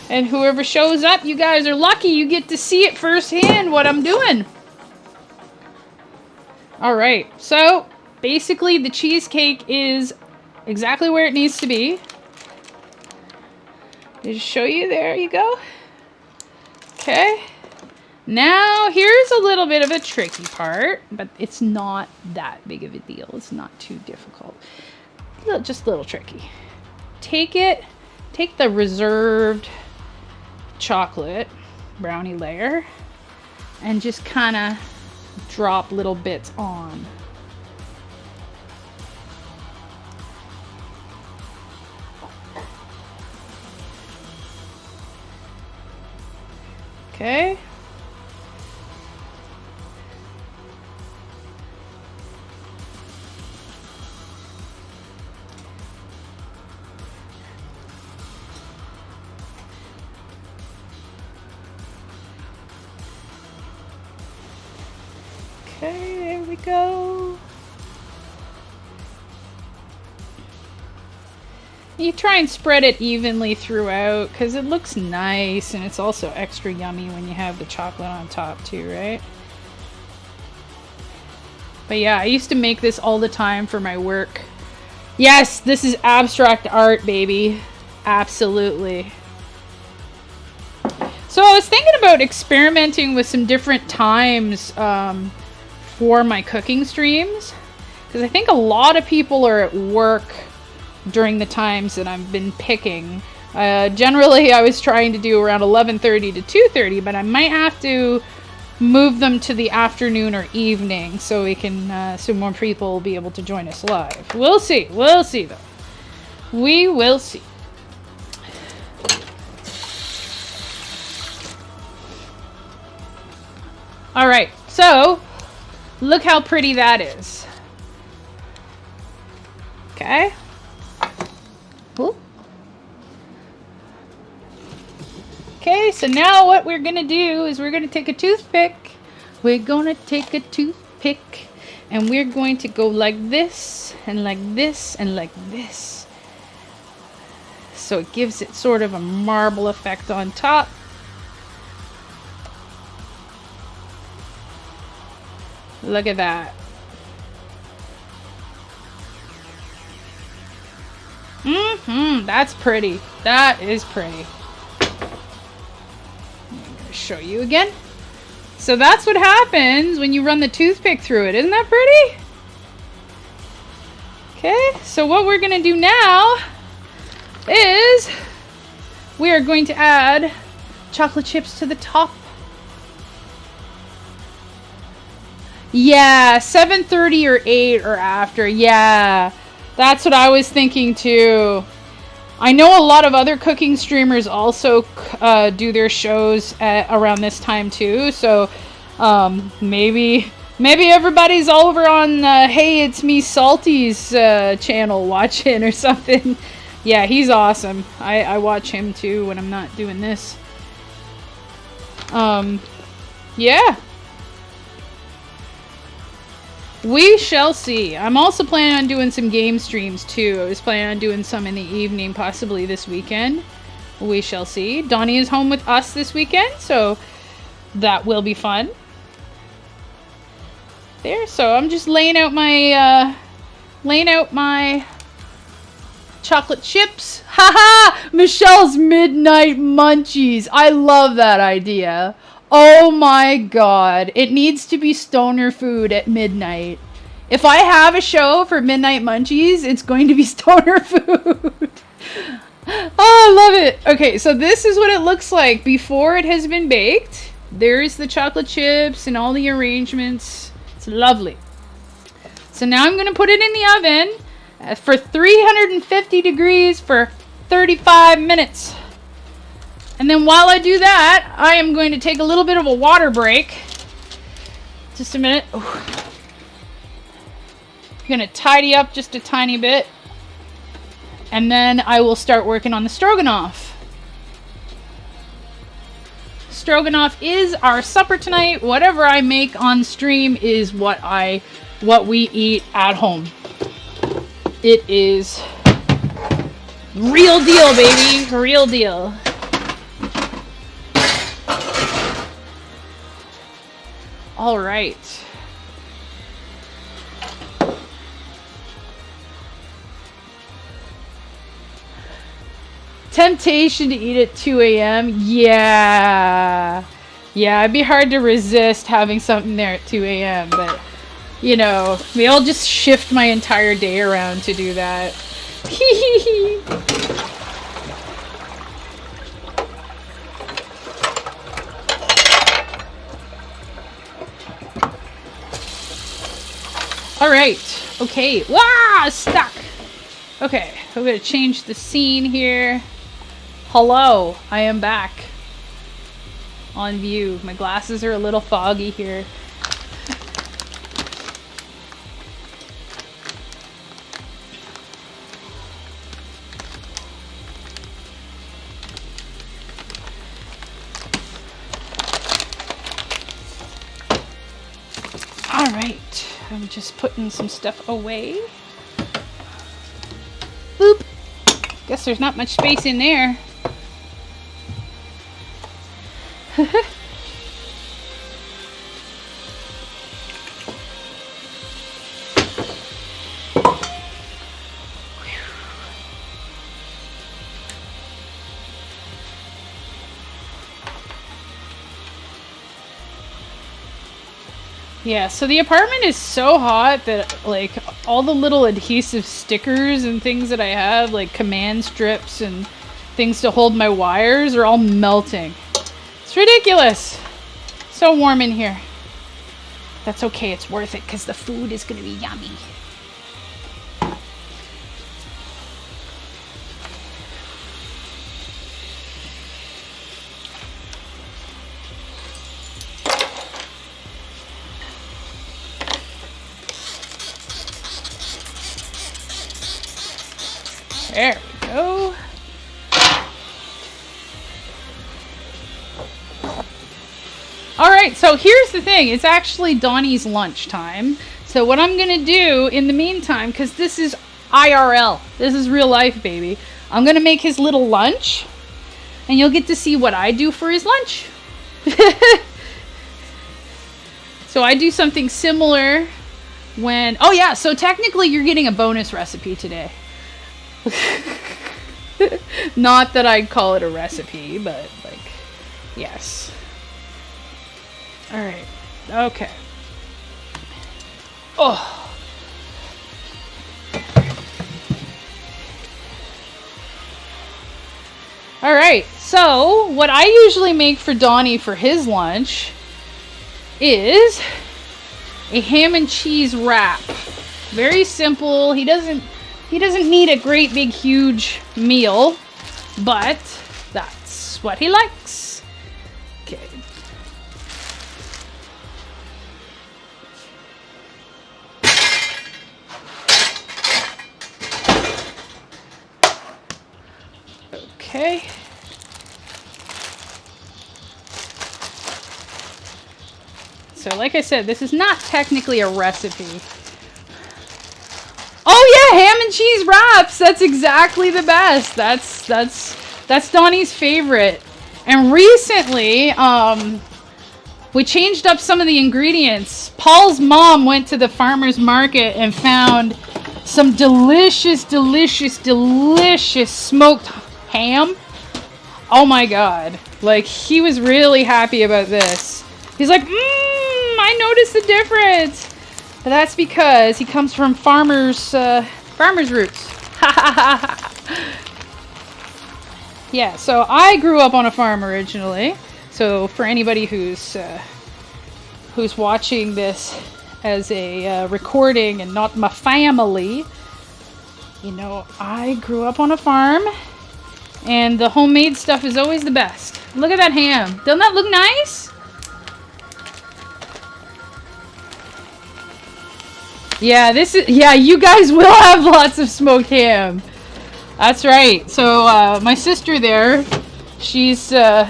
And whoever shows up, you guys are lucky. You get to see it firsthand what I'm doing. Alright, so basically the cheesecake is exactly where it needs to be. Just show you, there you go. Okay. Now, here's a little bit of a tricky part, but it's not that big of a deal. It's not too difficult. Just a little tricky. Take the reserved chocolate brownie layer and just kind of drop little bits on. Okay. Okay, there we go. You try and spread it evenly throughout because it looks nice and it's also extra yummy when you have the chocolate on top too, right? But yeah, I used to make this all the time for my work. Yes, this is abstract art, baby. Absolutely. So I was thinking about experimenting with some different times for my cooking streams, because I think a lot of people are at work during the times that I've been picking. Generally, I was trying to do around 11:30 to 2:30, but I might have to move them to the afternoon or evening so we can, so more people will be able to join us live. We'll see. We'll see, though. We will see. All right, so look how pretty that is. Okay. Ooh. Okay, so now what we're gonna do is we're gonna take a toothpick. We're gonna take a toothpick and we're going to go like this and like this and like this. So it gives it sort of a marble effect on top. Look at that. That's pretty. That is pretty. I'm going to show you again. So that's what happens when you run the toothpick through it. Isn't that pretty? Okay, so what we're going to do now is we are going to add chocolate chips to the top. Yeah, 7:30 or 8 or after. Yeah, that's what I was thinking too. I know a lot of other cooking streamers also do their shows at around this time too. So maybe everybody's over on Hey It's Me Salty's channel watching or something. Yeah, he's awesome. I watch him too when I'm not doing this. Yeah. We shall see. I'm also planning on doing some game streams too. I was planning on doing some in the evening, possibly this weekend. We shall see. Donnie is home with us this weekend, so that will be fun. there. So I'm just laying out my chocolate chips. Haha! Michelle's Midnight Munchies. I love that idea. Oh my god. It needs to be stoner food at midnight. If I have a show for Midnight Munchies, it's going to be stoner food. Oh, I love it. Okay, so this is what it looks like before it has been baked. There's the chocolate chips and all the arrangements. It's lovely. So now I'm going to put it in the oven for 350 degrees for 35 minutes. And then while I do that, I am going to take a little bit of a water break. Just a minute. Ooh. I'm going to tidy up just a tiny bit. And then I will start working on the stroganoff. Stroganoff is our supper tonight. Whatever I make on stream is what we eat at home. It is real deal, baby. Real deal. All right. Temptation to eat at 2 a.m. Yeah, it'd be hard to resist having something there at 2 a.m. But, you know, maybe I'll just shift my entire day around to do that. All right. Okay. Wow, stuck. Okay, I'm going to change the scene here. Hello, I am back on view. My glasses are a little foggy here. All right, I'm just putting some stuff away. Boop. Guess there's not much space in there. Yeah, so the apartment is so hot that, like, all the little adhesive stickers and things that I have, like command strips and things to hold my wires, are all melting. It's ridiculous. So warm in here. That's okay, it's worth it because the food is going to be yummy. There we go. Alright, so here's the thing. It's actually Donnie's lunchtime. So what I'm going to do in the meantime, because this is IRL. This is real life, baby. I'm going to make his little lunch. And you'll get to see what I do for his lunch. So I do something similar when... Oh yeah, so technically you're getting a bonus recipe today. Not that I'd call it a recipe, but like, yes. Alright, okay. Oh. Alright, so what I usually make for Donnie for his lunch is a ham and cheese wrap. Very simple. He doesn't need a great big huge meal, but that's what he likes. Okay. Okay. So like I said, this is not technically a recipe. Oh yeah, ham and cheese wraps. That's exactly the best. That's Donnie's favorite. And recently, We changed up some of the ingredients. Paul's mom went to the farmer's market and found some delicious, delicious, delicious smoked ham. Oh my god. Like, he was really happy about this. He's like, I noticed the difference. But that's because he comes from farmer's roots. Yeah, so I grew up on a farm originally. So for anybody who's watching this as a recording and not my family, you know, I grew up on a farm, and the homemade stuff is always the best. Look at that ham. Doesn't that look nice? Yeah, you guys will have lots of smoked ham. That's right. So my sister there, she's got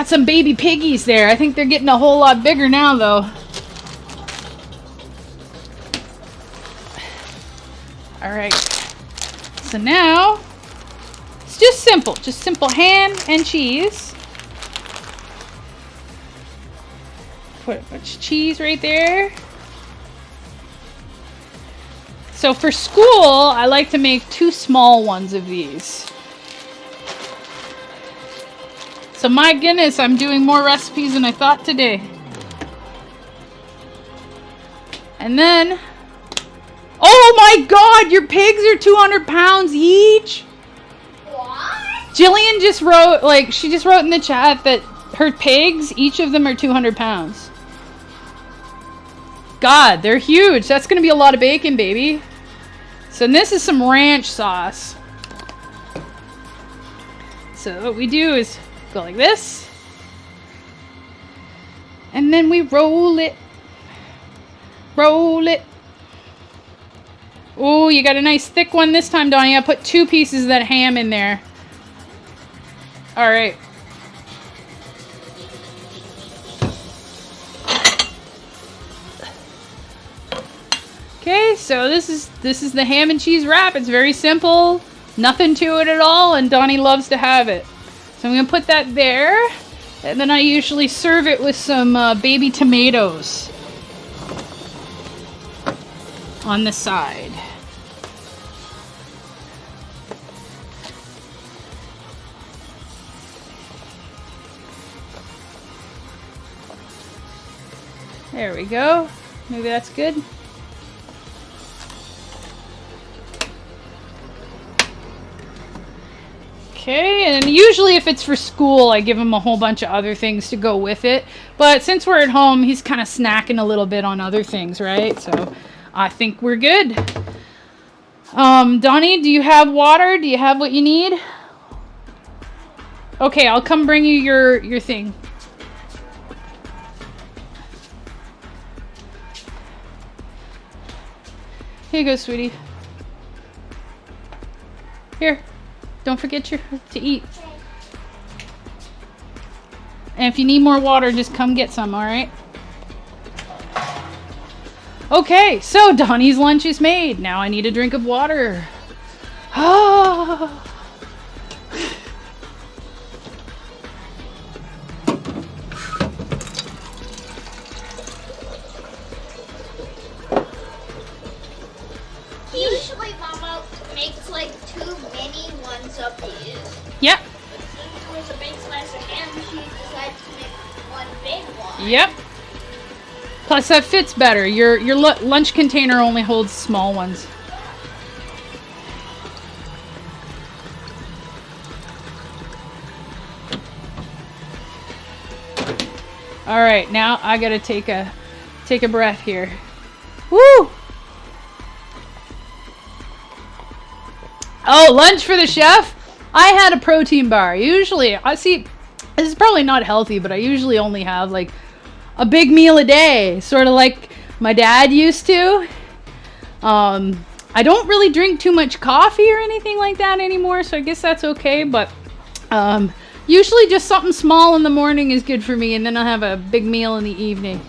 some baby piggies there. I think they're getting a whole lot bigger now, though. All right. So now, it's just simple ham and cheese. Put a bunch of cheese right there. So for school, I like to make 2 small ones of these. So my goodness, I'm doing more recipes than I thought today. And then, oh my god, your pigs are 200 pounds each? What? Jillian just wrote, she just wrote in the chat that her pigs, each of them are 200 pounds. God, they're huge. That's going to be a lot of bacon, baby. So this is some ranch sauce. So what we do is go like this. And then we roll it. Roll it. Oh, you got a nice thick one this time, Donnie. I put 2 pieces of that ham in there. All right. Okay, so this is the ham and cheese wrap. It's very simple, nothing to it at all, and Donnie loves to have it. So I'm gonna put that there, and then I usually serve it with some baby tomatoes on the side. There we go. Maybe that's good. Okay, and usually if it's for school, I give him a whole bunch of other things to go with it. But since we're at home, he's kind of snacking a little bit on other things, right? So I think we're good. Donnie, do you have water? Do you have what you need? Okay, I'll come bring you your thing. Here you go, sweetie. Here. Don't forget to eat. And if you need more water, just come get some, alright? Okay, so Donnie's lunch is made. Now I need a drink of water. Ah. Usually Mama makes like 2 mini ones of these. Yep. But since it was a big slice of ham, she decided to make 1 big one. Yep. Plus that fits better. Your lunch container only holds small ones. All right, now I gotta take a breath here. Woo! Oh, lunch for the chef? I had a protein bar. Usually, this is probably not healthy, but I usually only have like a big meal a day, sort of like my dad used to. I don't really drink too much coffee or anything like that anymore, so I guess that's okay, but usually just something small in the morning is good for me, and then I'll have a big meal in the evening.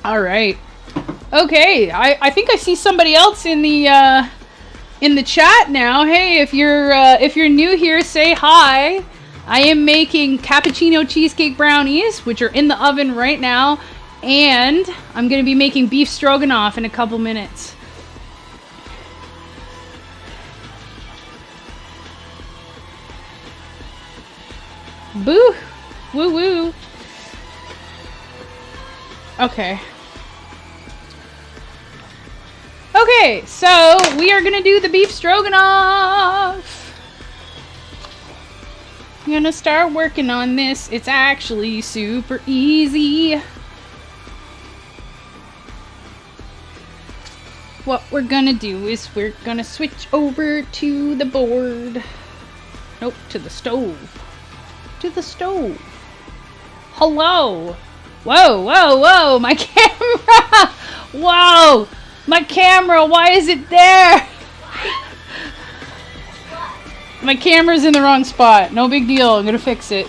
All right. Okay, I think I see somebody else in the in the chat now. Hey, if you're new here, say hi. I am making Cappuccino Cheesecake Brownies, which are in the oven right now, and I'm going to be making beef stroganoff in a couple minutes. Boo! Woo woo! Okay. Okay, so we are gonna do the beef stroganoff. I'm gonna start working on this. It's actually super easy. What we're gonna do is we're gonna switch over to the board. Nope, to the stove. To the stove. Hello. Whoa, whoa, whoa, my camera. Whoa, my camera, why is it there? My camera's in the wrong spot. No big deal. I'm gonna fix it.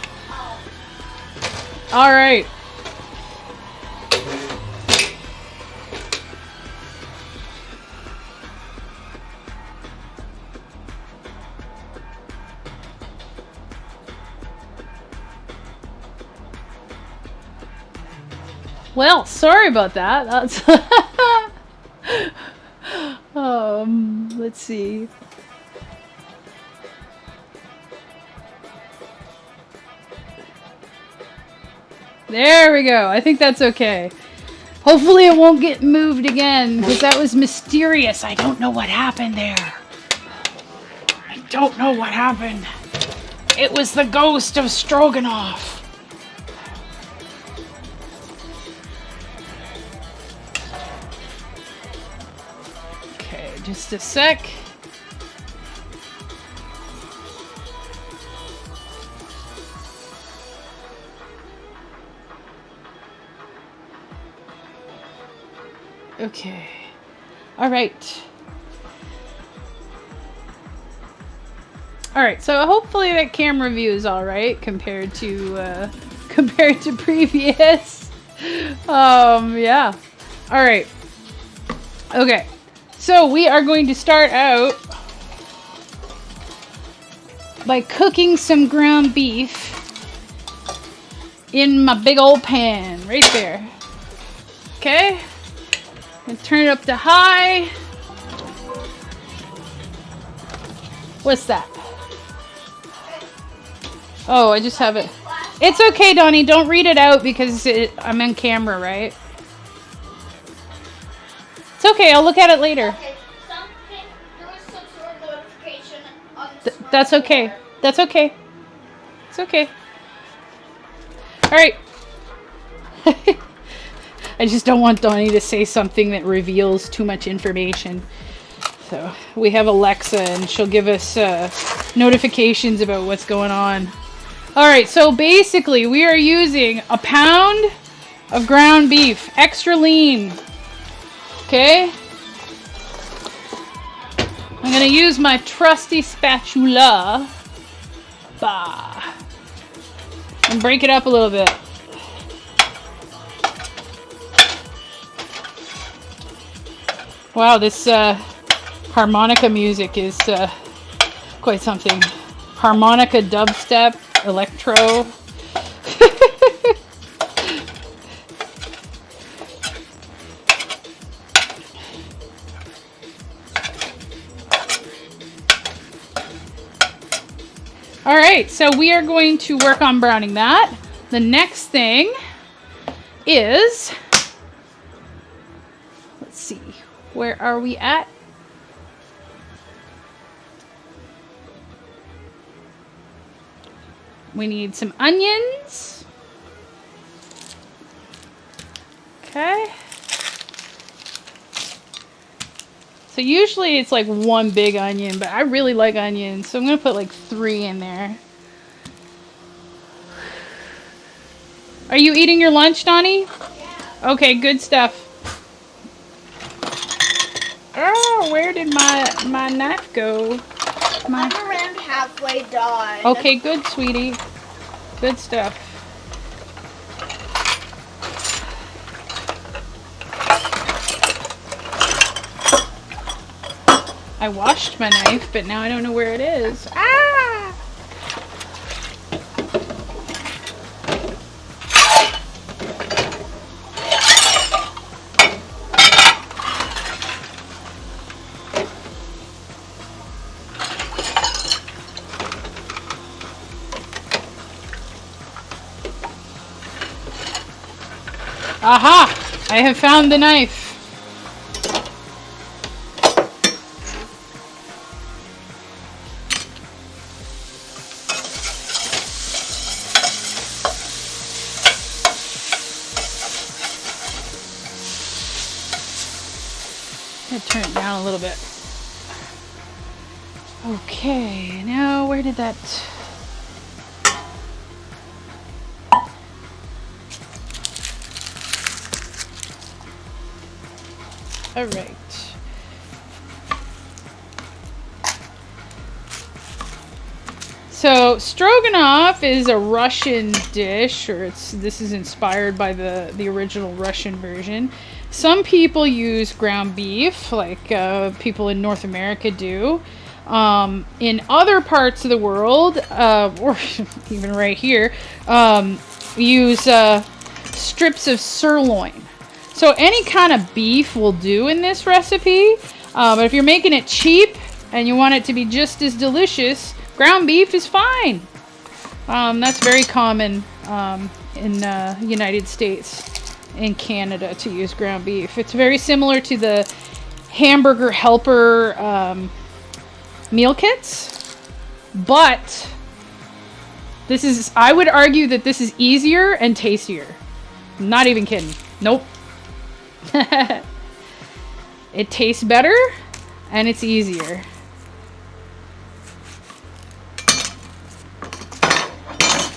All right. Well, sorry about that. That's let's see. There we go. I think that's okay. Hopefully it won't get moved again, because that was mysterious. I don't know what happened there. I don't know what happened. It was the ghost of Stroganoff. Okay, just a sec. Okay. All right. All right. So hopefully that camera view is all right compared to previous. Yeah. All right. Okay. So we are going to start out by cooking some ground beef in my big old pan right there. Okay. And turn it up to high. What's that? Oh, I just have it. It's okay, Donnie. Don't read it out because I'm on camera, right? It's okay. I'll look at it later. Okay, there was some sort of notification on the screen. That's okay. That's okay. It's okay. All right. I just don't want Donnie to say something that reveals too much information. So we have Alexa and she'll give us notifications about what's going on. All right, so basically we are using a pound of ground beef, extra lean. Okay? I'm gonna use my trusty spatula. Bah. And break it up a little bit. Wow, this harmonica music is quite something. Harmonica, dubstep, electro. All right, so we are going to work on browning that. The next thing is, let's see. Where are we at? We need some onions. Okay. So usually it's like one big onion, but I really like onions, so I'm gonna put like 3 in there. Are you eating your lunch, Donnie? Yeah. Okay, good stuff. Oh, where did my knife go? I'm around halfway done. Okay, good, sweetie. Good stuff. I washed my knife, but now I don't know where it is. Ah! Aha! I have found the knife. I'm gonna turn it down a little bit. Okay, now where did that... All right. So Stroganoff is a Russian dish, or this is inspired by the original Russian version. Some people use ground beef, like people in North America do. In other parts of the world, or even right here, use strips of sirloin. So any kind of beef will do in this recipe, but if you're making it cheap and you want it to be just as delicious, ground beef is fine. That's very common in the United States and Canada to use ground beef. It's very similar to the hamburger helper meal kits, but I would argue that this is easier and tastier. Not even kidding. Nope. It tastes better and it's easier.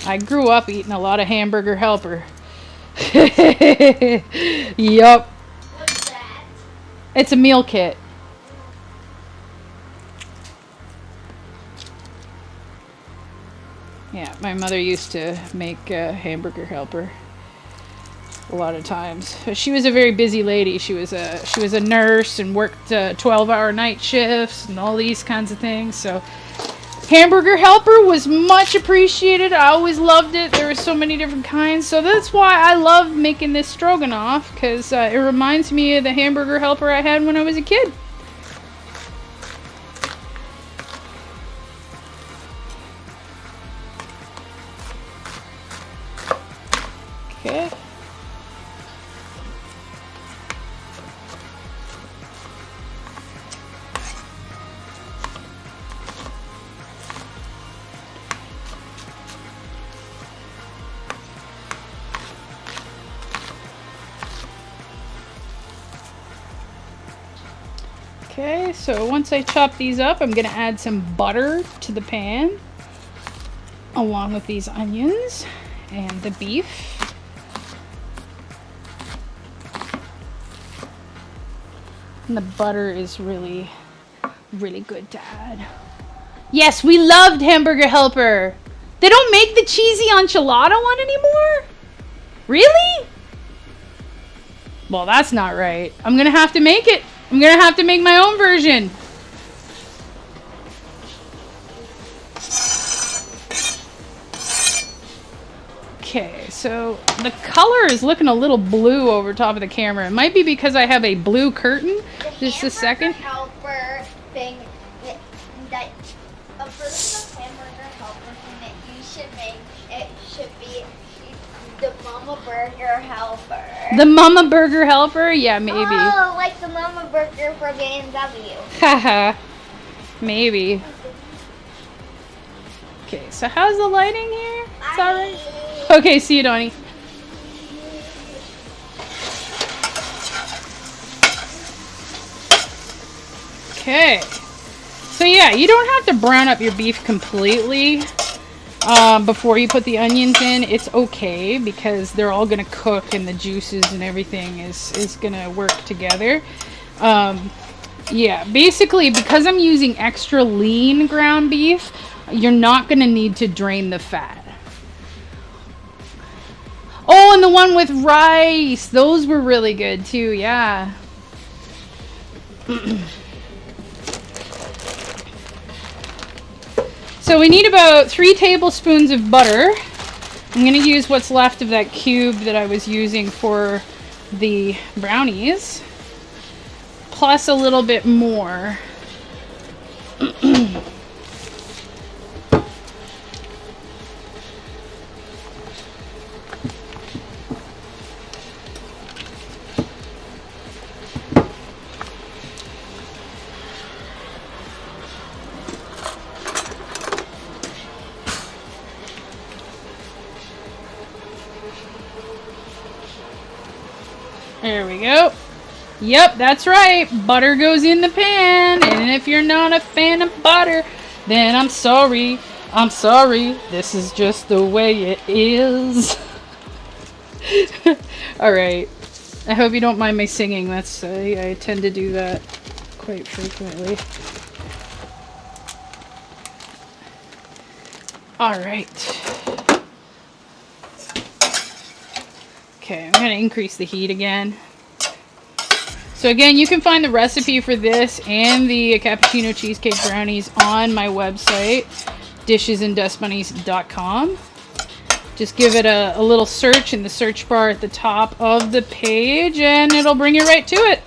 I grew up eating a lot of hamburger helper. Yup. What's that? It's a meal kit. Yeah, my mother used to make hamburger helper a lot of times. She was a very busy lady. She was a nurse and worked 12-hour night shifts and all these kinds of things. So hamburger helper was much appreciated. I always loved it. There were so many different kinds. So that's why I love making this stroganoff, because it reminds me of the hamburger helper I had when I was a kid. Okay. Okay, so once I chop these up, I'm going to add some butter to the pan, along with these onions and the beef. And the butter is really, really good to add. Yes, we loved Hamburger Helper. They don't make the cheesy enchilada one anymore? Really? Well, that's not right. I'm going to have to make it. I'm going to have to make my own version. Okay, so the color is looking a little blue over top of the camera. It might be because I have a blue curtain. Just a second. Helper thing that a version of hamburger helper thing that you should make, it should be the Mama Burger Helper. The Mama Burger Helper? Yeah, maybe. Oh, like the Mama Burger from A&W. Haha. Maybe. Okay, so how's the lighting here? It's alright? Okay, see you, Donnie. Okay. So yeah, you don't have to brown up your beef completely before you put the onions in. It's okay because they're all gonna cook and the juices and everything is gonna work together. Yeah, basically because I'm using extra lean ground beef, you're not gonna need to drain the fat. Oh, and the one with rice, those were really good too, yeah. So we need about 3 tablespoons of butter. I'm going to use what's left of that cube that I was using for the brownies, plus a little bit more. There we go. Yep, that's right. Butter goes in the pan. And if you're not a fan of butter, then I'm sorry. I'm sorry. This is just the way it is. Alright. I hope you don't mind my singing. That's I tend to do that quite frequently. Alright. Okay, I'm going to increase the heat again. So again, you can find the recipe for this and the Cappuccino Cheesecake Brownies on my website, dishesanddustbunnies.com. Just give it a little search in the search bar at the top of the page and it'll bring you right to it.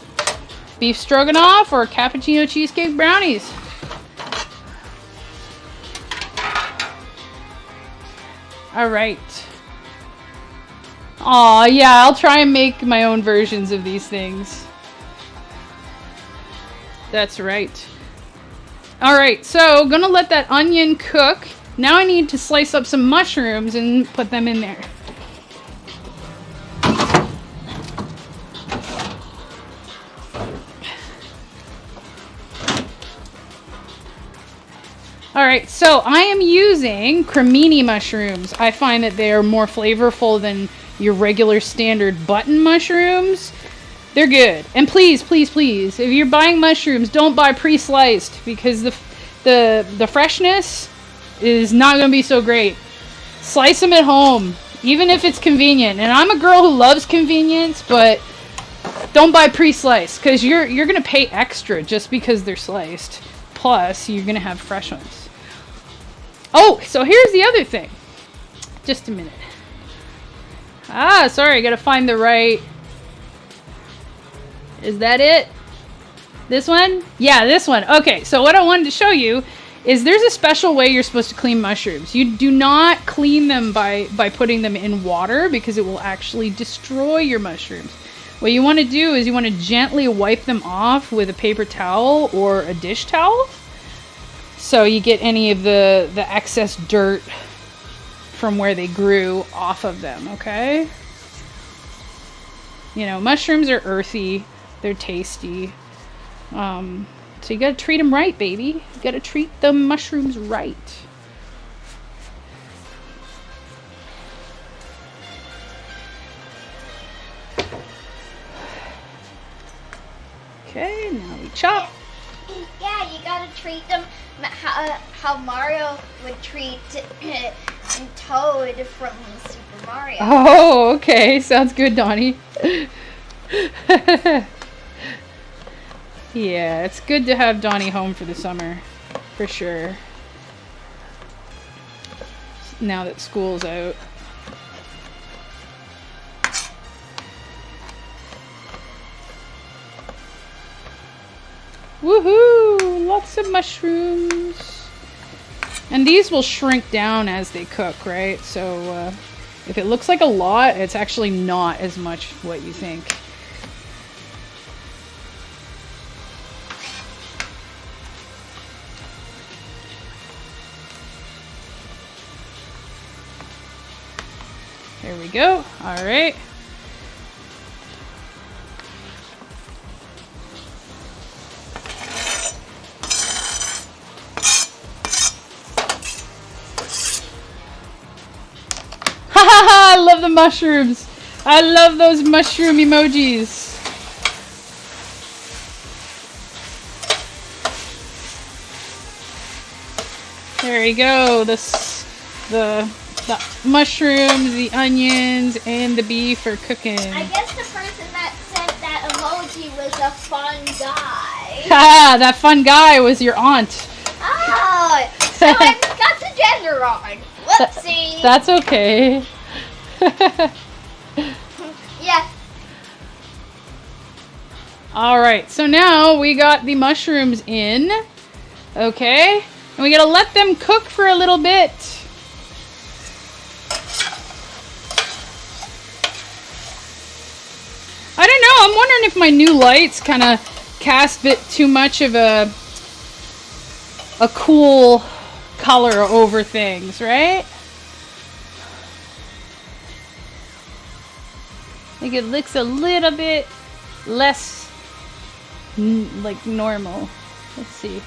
Beef Stroganoff or Cappuccino Cheesecake Brownies. Alright. Aw, yeah, I'll try and make my own versions of these things. That's right. Alright, so gonna let that onion cook. Now I need to slice up some mushrooms and put them in there. Alright, so I am using cremini mushrooms. I find that they are more flavorful than your regular standard button mushrooms. They're good. And please, please, please, if you're buying mushrooms, don't buy pre-sliced because the freshness is not going to be so great. Slice them at home, even if it's convenient. And I'm a girl who loves convenience, but don't buy pre-sliced because you're going to pay extra just because they're sliced. Plus, you're going to have fresh ones. Oh, so here's the other thing. Just a minute. Ah, sorry, I gotta find the right... Is that it? This one? Yeah, this one. Okay, so what I wanted to show you is there's a special way you're supposed to clean mushrooms. You do not clean them by putting them in water because it will actually destroy your mushrooms. What you want to do is you want to gently wipe them off with a paper towel or a dish towel so you get any of the excess dirt from where they grew off of them, okay? You know, mushrooms are earthy, they're tasty. So you gotta treat them right, baby. You gotta treat the mushrooms right. Okay, now we chop. Yeah, you gotta treat them how Mario would treat Toad from Super Mario. Oh, okay. Sounds good, Donnie. Yeah, it's good to have Donnie home for the summer. For sure. Now that school's out. Woohoo! Lots of mushrooms. And these will shrink down as they cook, right? So if it looks like a lot, it's actually not as much what you think. There we go. All right. I love the mushrooms. I love those mushroom emojis. There you go. The mushrooms, the onions, and the beef are cooking. I guess the person that sent that emoji was a fun guy. Ha! That fun guy was your aunt. Oh, so I forgot tenderloin. Whoopsie. That's okay. Yeah. All right, so now we got the mushrooms in. Okay, and we gotta let them cook for a little bit. I don't know, I'm wondering if my new lights kind of cast a bit too much of a cool color over things, right? I think it looks a little bit less like normal. Let's see.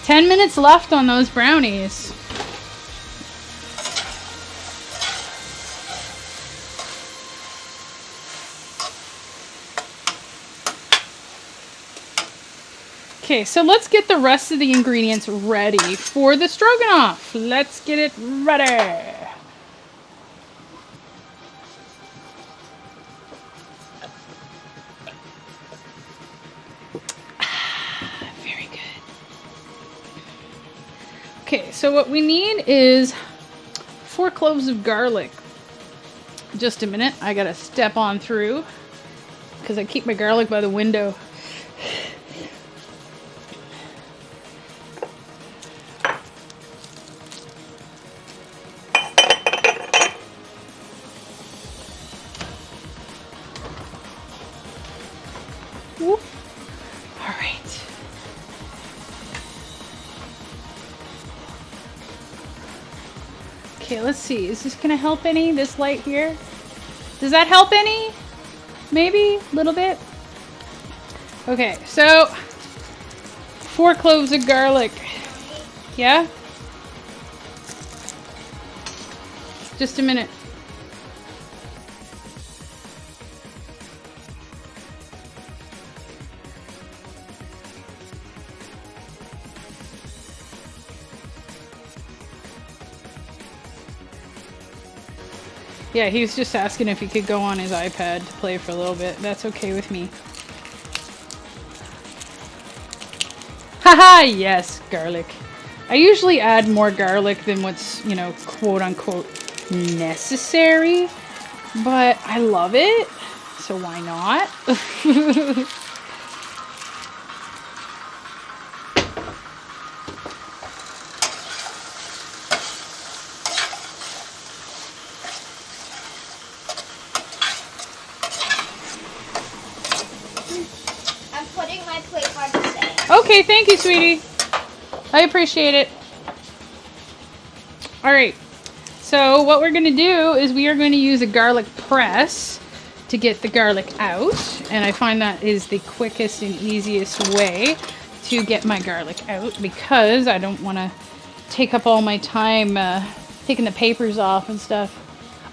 "10 minutes left on those brownies." Okay, so let's get the rest of the ingredients ready for the stroganoff. Let's get it ready. Very good. Okay, so what we need is 4 cloves of garlic. Just a minute, I gotta step on through because I keep my garlic by the window. Whoop. All right. Okay, let's see. Is this gonna help any? This light here? Does that help any? Maybe a little bit. Okay, so 4 cloves of garlic. Yeah? Just a minute. Yeah, he was just asking if he could go on his iPad to play for a little bit. That's okay with me. Haha, yes, garlic. I usually add more garlic than what's, you know, quote unquote necessary, but I love it, so why not? I'm putting my plate on the sink. Okay, thank you, sweetie. I appreciate it. All right, so what we're gonna do is we are going to use a garlic press to get the garlic out, and I find that is the quickest and easiest way to get my garlic out because I don't want to take up all my time taking the papers off and stuff.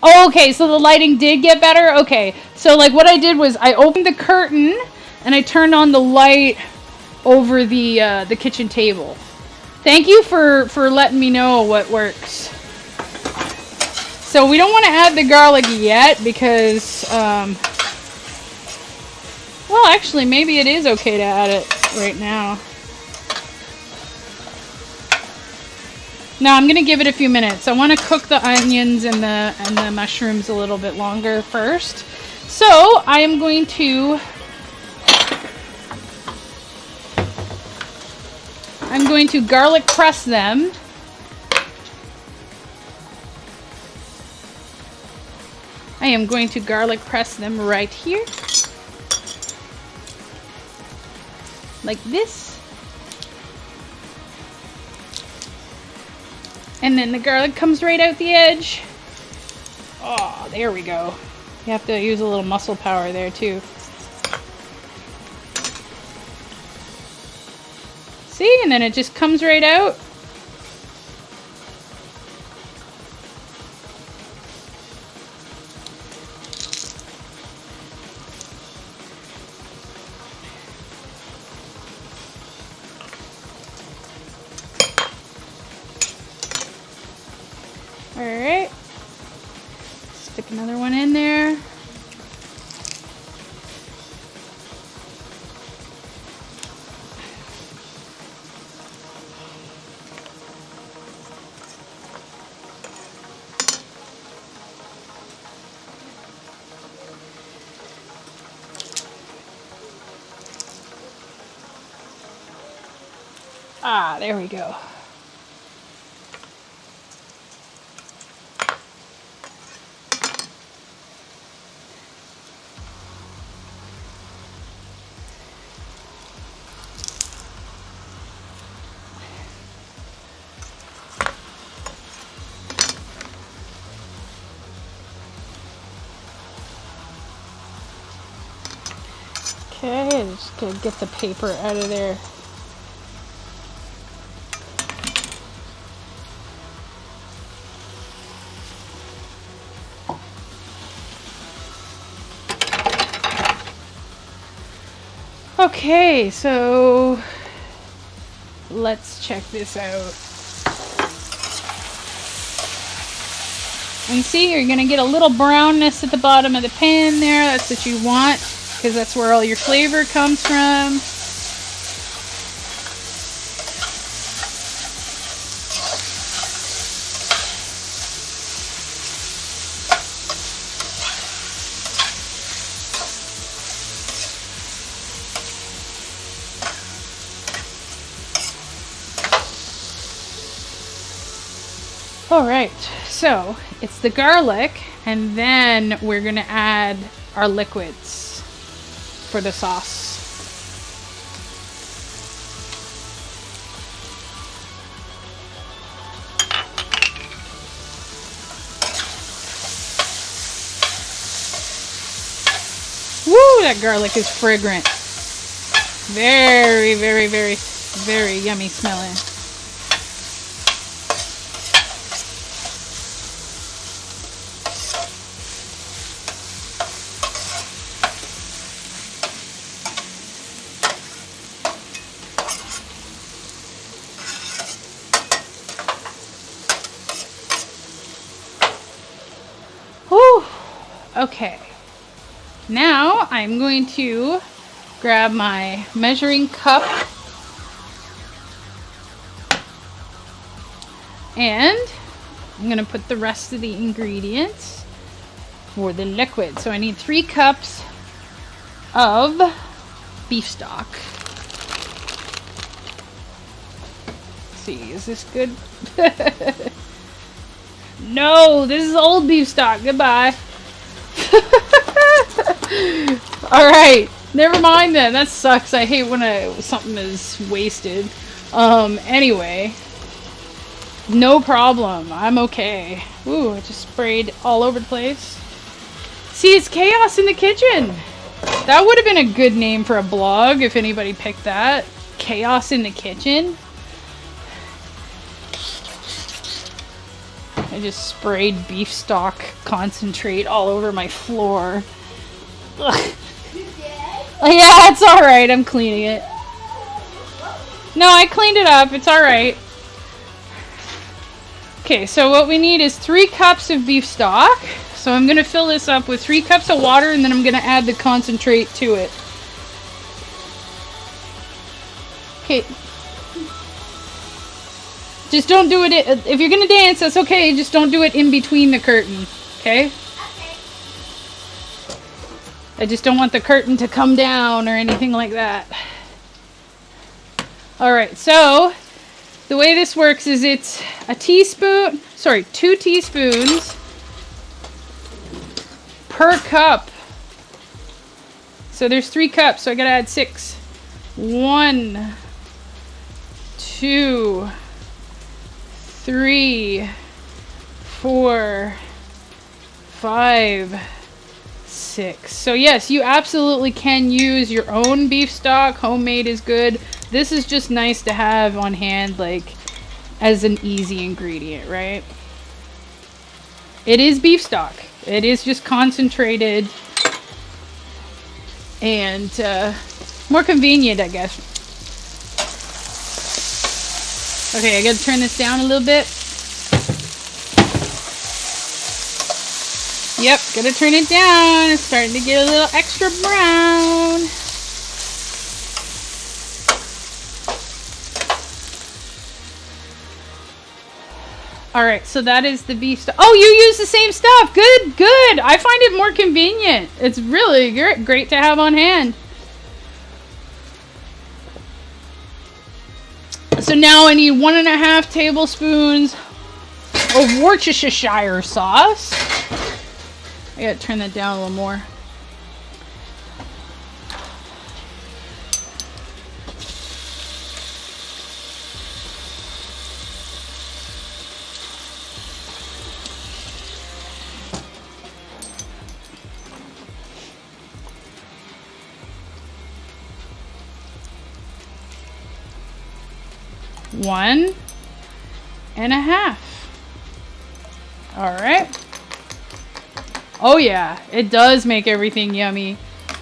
Oh, okay, so the lighting did get better? Okay, so like what I did was I opened the curtain and I turned on the light over the kitchen table. Thank you for letting me know what works. So we don't want to add the garlic yet because, well, actually, maybe it is okay to add it right now. No, I'm gonna give it a few minutes. I want to cook the onions and the mushrooms a little bit longer first. So I am going to garlic press them. I am going to garlic press them right here. Like this. And then the garlic comes right out the edge. Oh, there we go. You have to use a little muscle power there too. See, and then it just comes right out. All right, stick another one in there. Ah, there we go. Okay, just gonna get the paper out of there. Okay, so let's check this out. And see, you're gonna get a little brownness at the bottom of the pan there. That's what you want, because that's where all your flavor comes from. All right, so it's the garlic, and then we're gonna add our liquids for the sauce. Woo, that garlic is fragrant. Very, very, very, very yummy smelling. Whew. Okay, now I'm going to grab my measuring cup and I'm going to put the rest of the ingredients for the liquid. So I need 3 cups of beef stock. Let's see, is this good? No, this is old beef stock. Goodbye. Alright, never mind then. That sucks. I hate when something is wasted. Anyway. No problem. I'm okay. Ooh, it just sprayed all over the place. See, it's chaos in the kitchen. That would have been a good name for a blog if anybody picked that. Chaos in the kitchen. I just sprayed beef stock concentrate all over my floor. Ugh. Yeah, it's alright. I'm cleaning it. No, I cleaned it up. It's alright. Okay, so what we need is 3 cups of beef stock. So I'm going to fill this up with 3 cups of water, and then I'm going to add the concentrate to it. Okay. Just don't do it, if you're going to dance, that's okay, just don't do it in between the curtain, okay? Okay. I just don't want the curtain to come down or anything like that. Alright, so the way this works is it's 2 teaspoons per cup. So there's 3 cups, so I gotta add 6. 1, 2, 3, 4, 5, 6. So yes, you absolutely can use your own beef stock. Homemade is good. This is just nice to have on hand, like, as an easy ingredient, right? It is beef stock. It is just concentrated and more convenient, I guess. Okay, I gotta turn this down a little bit. Yep, gotta turn it down. It's starting to get a little extra brown. Alright, so that is the beef stuff. Oh, you use the same stuff. Good, good. I find it more convenient. It's really great to have on hand. So now I need 1.5 tablespoons of Worcestershire sauce. I gotta turn that down a little more. One and a half. All right. Oh yeah, it does make everything yummy.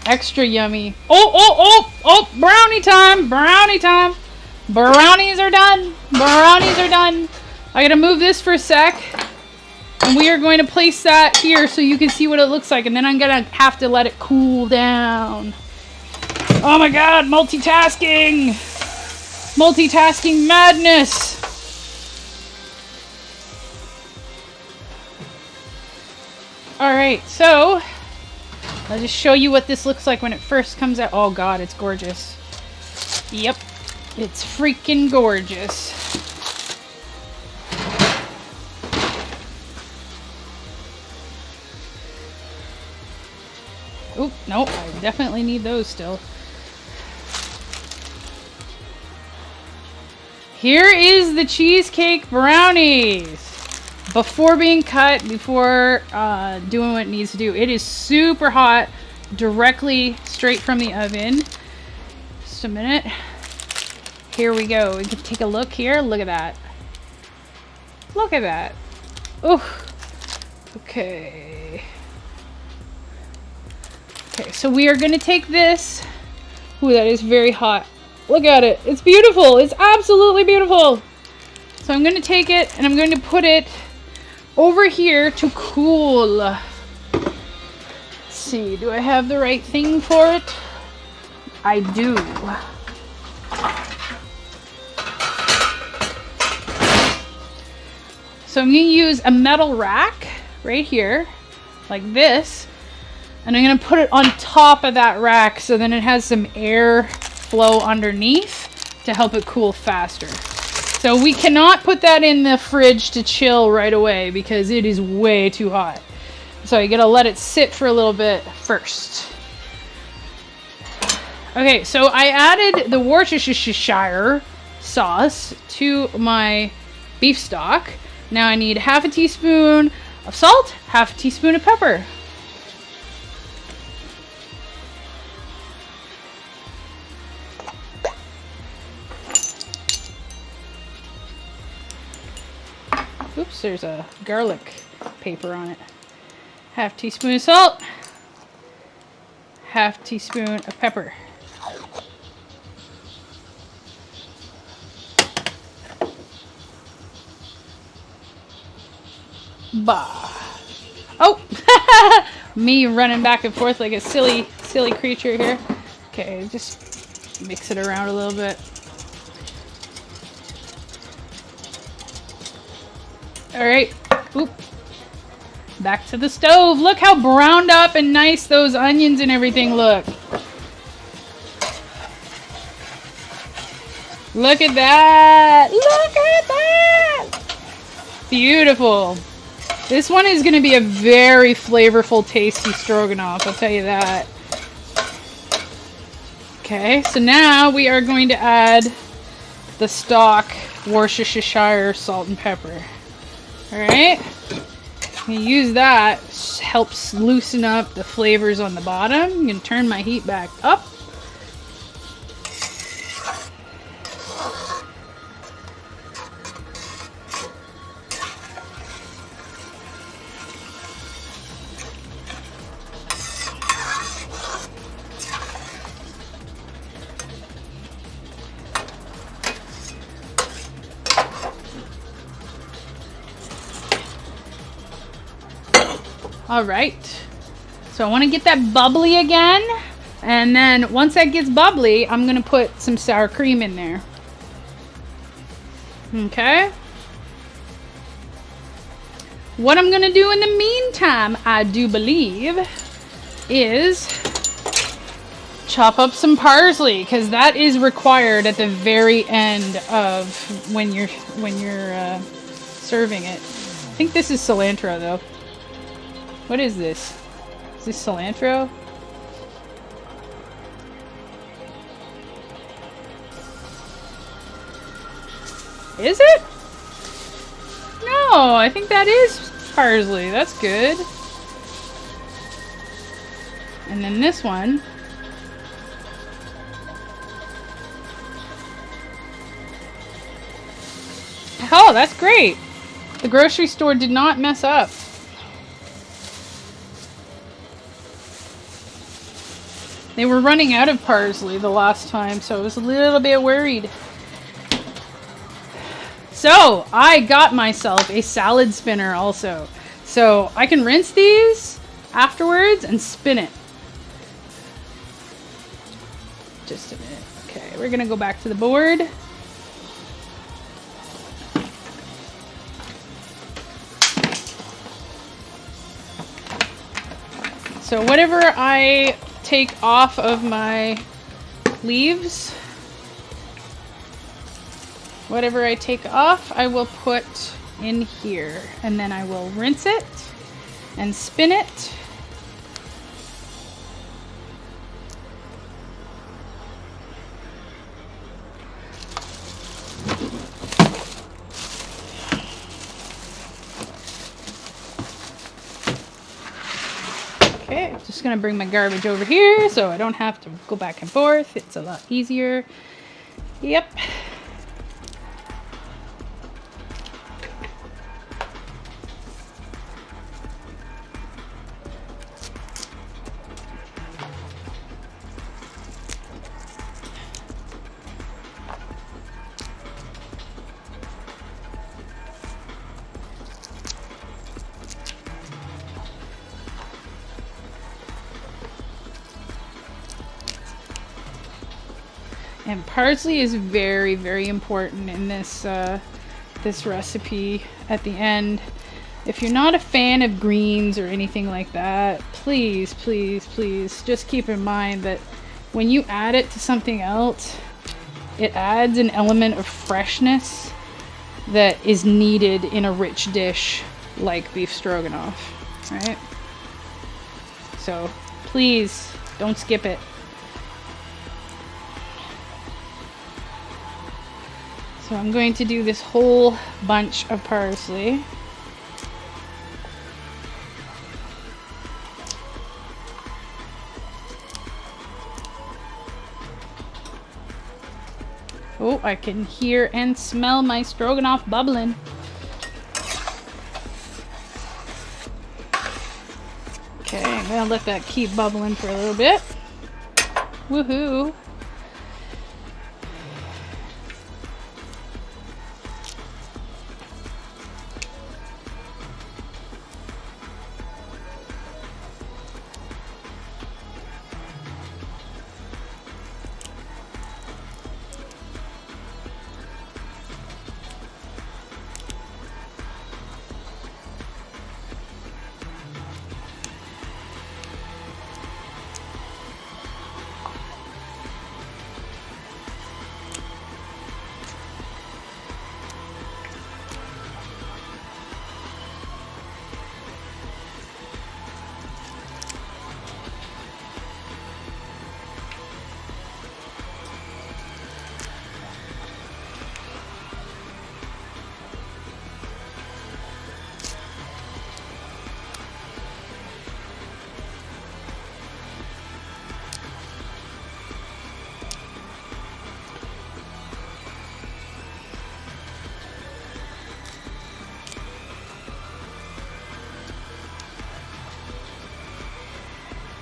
Extra yummy. Oh, brownie time, brownie time. Brownies are done. Brownies are done. I gotta move this for a sec. And we are going to place that here so you can see what it looks like. And then I'm gonna have to let it cool down. Oh my God, multitasking. Multitasking madness. All right, so I'll just show you what this looks like when it first comes out. Oh God, it's gorgeous. Yep, it's freaking gorgeous. Oop, nope, I definitely need those still. Here is the cheesecake brownies. Before being cut, before doing what it needs to do. It is super hot, directly straight from the oven. Just a minute. Here we go. We can take a look here. Look at that. Look at that. Oh. Okay. Okay, so we are going to take this. Ooh, that is very hot. Look at it. It's beautiful. It's absolutely beautiful. So I'm going to take it and I'm going to put it over here to cool. Let's see, do I have the right thing for it? I do. So I'm going to use a metal rack right here, like this, and I'm going to put it on top of that rack so then it has some air flow underneath to help it cool faster. So we cannot put that in the fridge to chill right away because it is way too hot. So you gotta let it sit for a little bit first. Okay, so I added the Worcestershire sauce to my beef stock. Now I need 1/2 teaspoon of salt, 1/2 teaspoon of pepper. Oops, there's a garlic paper on it. 1/2 teaspoon of salt, 1/2 teaspoon of pepper. Bah. Oh, me running back and forth like a silly creature here. Okay, just mix it around a little bit. All right, oop. Back to the stove. Look how browned up and nice those onions and everything look. Look at that. Look at that. Beautiful. This one is going to be a very flavorful, tasty stroganoff. I'll tell you that. Okay, so now we are going to add the stock Worcestershire salt and pepper. Alright, you use that, helps loosen up the flavors on the bottom. I'm going to turn my heat back up. All right, so I want to get that bubbly again, and then once that gets bubbly, I'm going to put some sour cream in there. Okay. What I'm going to do in the meantime, I do believe, is chop up some parsley because that is required at the very end of when you're serving it. I think this is cilantro though. What is this? Is this cilantro? Is it? No, I think that is parsley. That's good. And then this one. Oh, that's great. The grocery store did not mess up. They were running out of parsley the last time, so I was a little bit worried. So, I got myself a salad spinner also. So, I can rinse these afterwards and spin it. Just a minute. Okay, we're gonna go back to the board. So, whatever I take off of my leaves, whatever I take off, I will put in here. And then I will rinse it and spin it. Okay, I'm just gonna bring my garbage over here so I don't have to go back and forth. It's a lot easier. Yep. And parsley is very, very important in this this recipe at the end. If you're not a fan of greens or anything like that, please, please, please just keep in mind that when you add it to something else, it adds an element of freshness that is needed in a rich dish like beef stroganoff, right? So please don't skip it. So I'm going to do this whole bunch of parsley. Oh, I can hear and smell my stroganoff bubbling. Okay, I'm gonna let that keep bubbling for a little bit. Woohoo!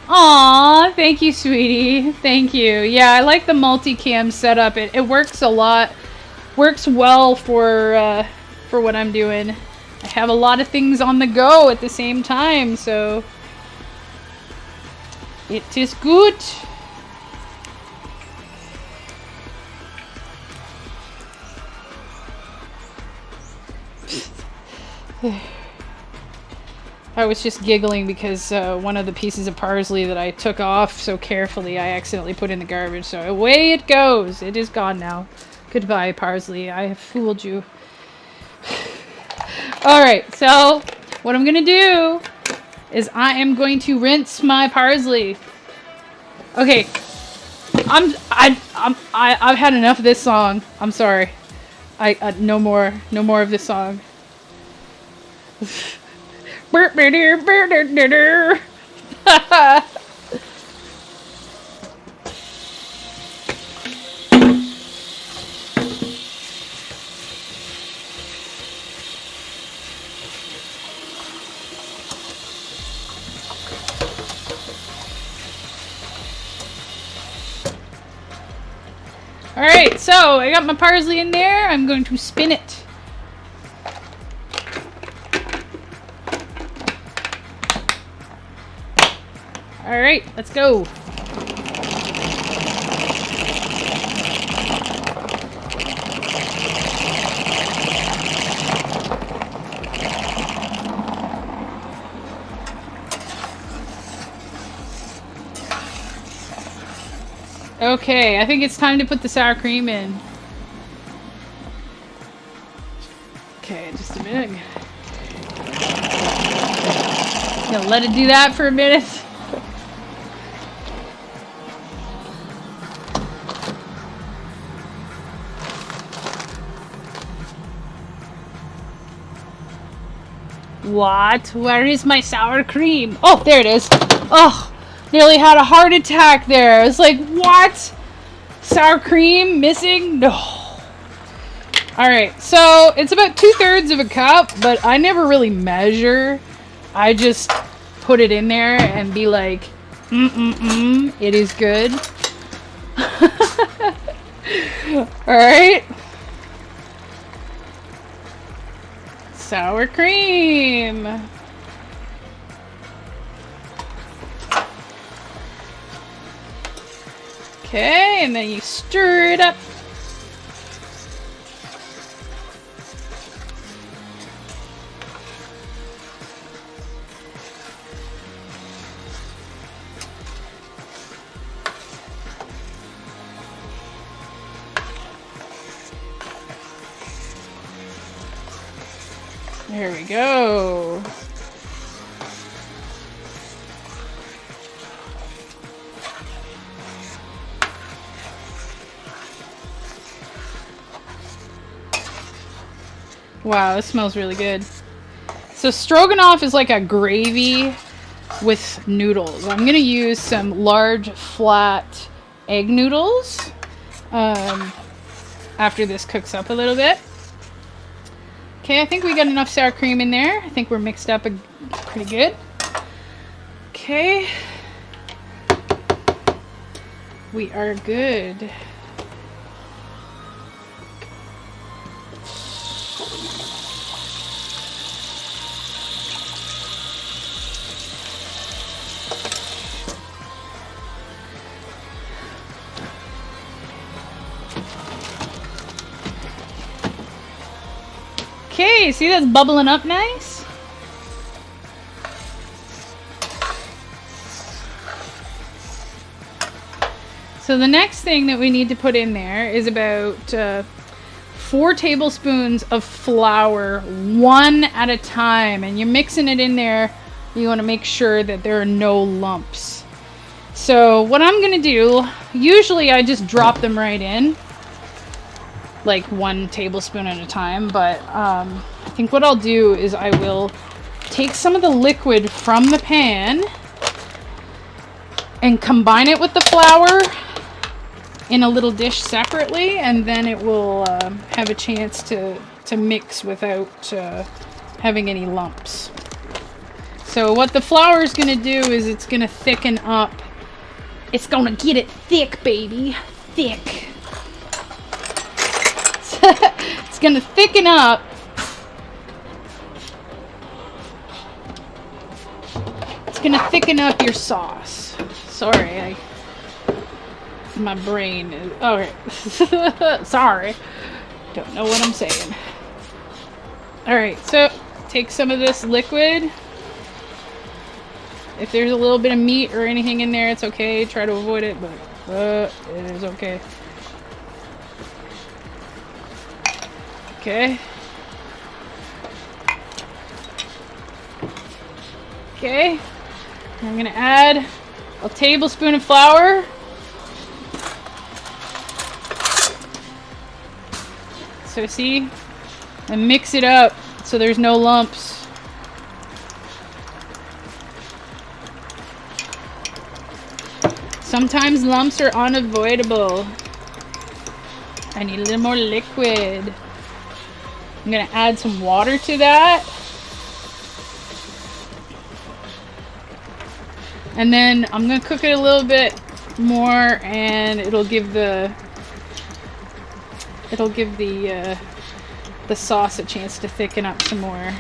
Aw, thank you, sweetie. Thank you. Yeah, I like the multicam setup. It works a lot. Works well for what I'm doing. I have a lot of things on the go at the same time, so it is good. I was just giggling because one of the pieces of parsley that I took off so carefully, I accidentally put in the garbage. So away it goes. It is gone now. Goodbye, parsley. I have fooled you. Alright, so what I'm going to do is I am going to rinse my parsley. Okay. I've had enough of this song. I'm sorry. No more of this song. Alright, so I got my parsley in there. I'm going to spin it. Alright, let's go. Okay, I think it's time to put the sour cream in. Okay, just a minute. Gonna let it do that for a minute. What? Where is my sour cream? Oh, there it is. Oh, nearly had a heart attack there. I was like, what? Sour cream missing? No. Alright, so it's about 2/3 of a cup, but I never really measure. I just put it in there and be like, it is good. Alright. Sour cream. Okay, and then you stir it up. There we go. Wow, this smells really good. So Stroganoff is like a gravy with noodles. I'm going to use some large flat egg noodles after this cooks up a little bit. Okay, I think we got enough sour cream in there. I think we're mixed up pretty good. Okay. We are good. Okay, see that's bubbling up nice? So the next thing that we need to put in there is about 4 tablespoons of flour, one at a time. And you're mixing it in there. You want to make sure that there are no lumps. So what I'm going to do, usually I just drop them right in. Like 1 tablespoon at a time, but I think what I'll do is I will take some of the liquid from the pan and combine it with the flour in a little dish separately, and then it will have a chance to mix without having any lumps. So what the flour is going to do is it's going to thicken up. It's going to get it thick, baby. Thick. It's gonna thicken up. It's gonna thicken up your sauce. Sorry, my brain is... Okay. Sorry. Don't know what I'm saying. Alright, so take some of this liquid If there's a little bit of meat or anything in there, it's okay. Try to avoid it, but it is okay. Okay. Okay. I'm gonna add a tablespoon of flour. So see? And mix it up so there's no lumps. Sometimes lumps are unavoidable. I need a little more liquid. I'm gonna add some water to that. And then I'm gonna cook it a little bit more, and it'll give the sauce a chance to thicken up some more.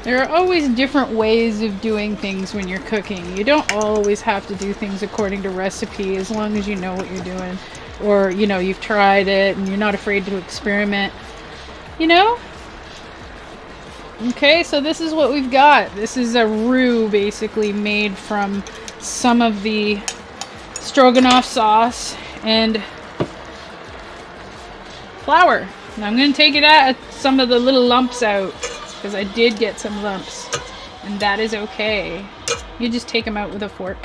There are always different ways of doing things when you're cooking. You don't always have to do things according to recipe as long as you know what you're doing. Or, you know, you've tried it and you're not afraid to experiment. You know? Okay, so this is what we've got. This is a roux basically made from some of the Stroganoff sauce and flour. And I'm going to take it out, some of the little lumps out. Because I did get some lumps, and that is okay. You just take them out with a fork.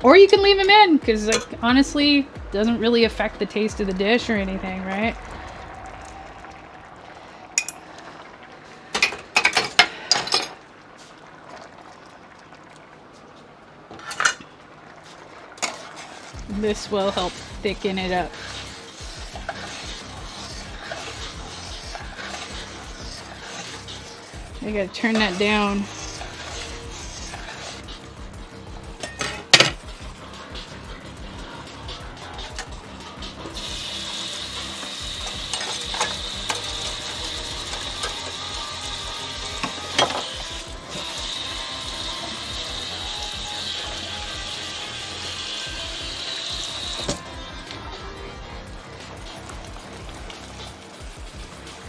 Or you can leave them in, because like honestly, doesn't really affect the taste of the dish or anything, right? This will help thicken it up. I gotta turn that down.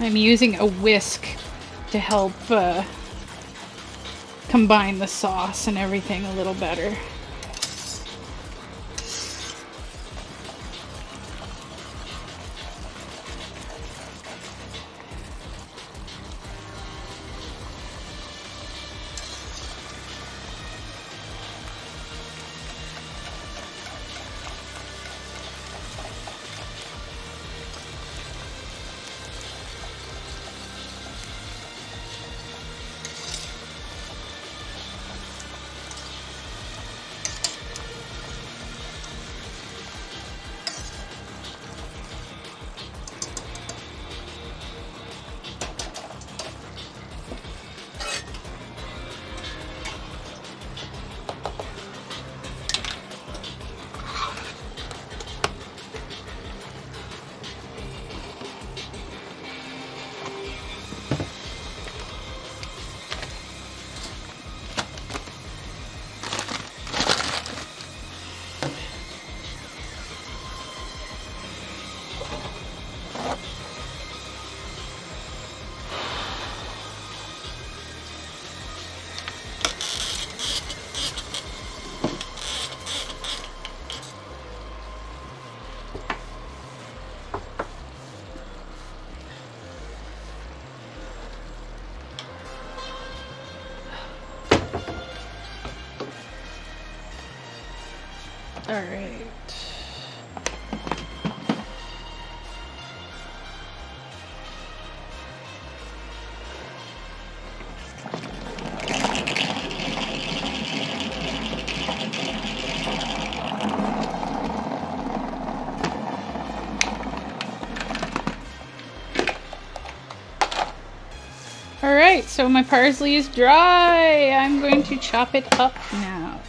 I'm using a whisk to help combine the sauce and everything a little better. All right. All right, so my parsley is dry. I'm going to chop it up now.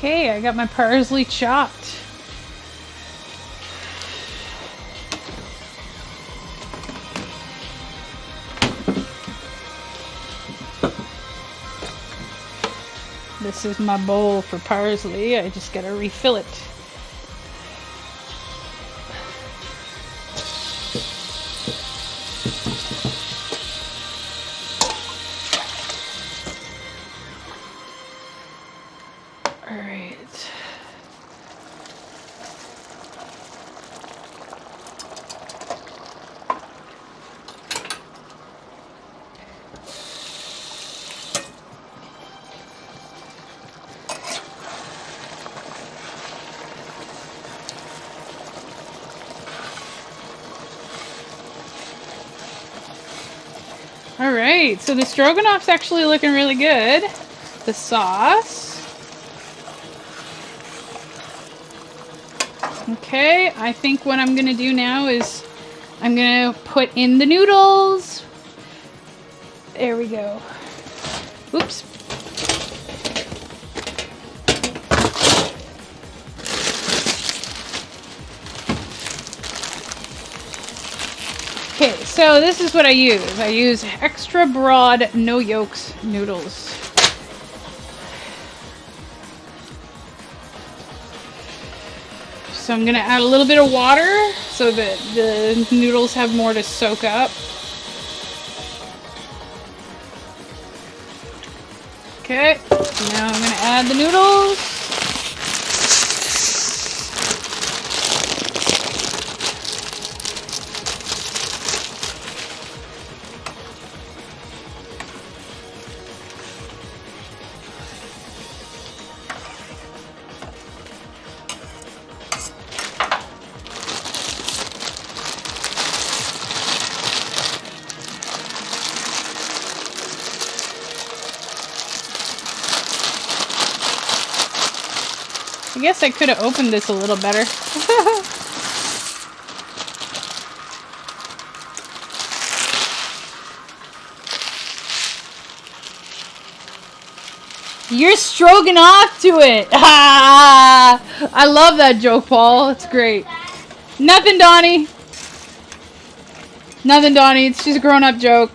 Okay, I got my parsley chopped. This is my bowl for parsley. I just gotta refill it. Alright, so the stroganoff's actually looking really good. The sauce. Okay, I think what I'm going to do now is I'm going to put in the noodles. There we go. Oops. Okay, so this is what I use. I use extra broad, no yolks noodles. So I'm gonna add a little bit of water so that the noodles have more to soak up. Okay, now I'm gonna add the noodles. I guess I could have opened this a little better. You're stroganoff to it. I love that joke, Paul. It's great. Nothing, Donnie. Nothing, Donnie. It's just a grown-up joke.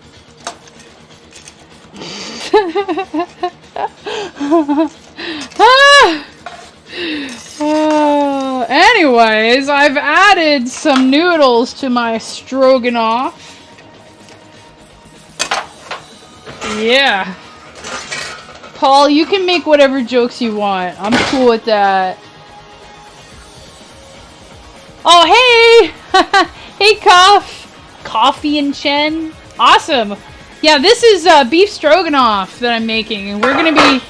Anyways, I've added some noodles to my stroganoff. Yeah. Paul, you can make whatever jokes you want. I'm cool with that. Oh, hey! Hey, Coffee and Chen. Awesome. Yeah, this is beef stroganoff that I'm making. And we're going to be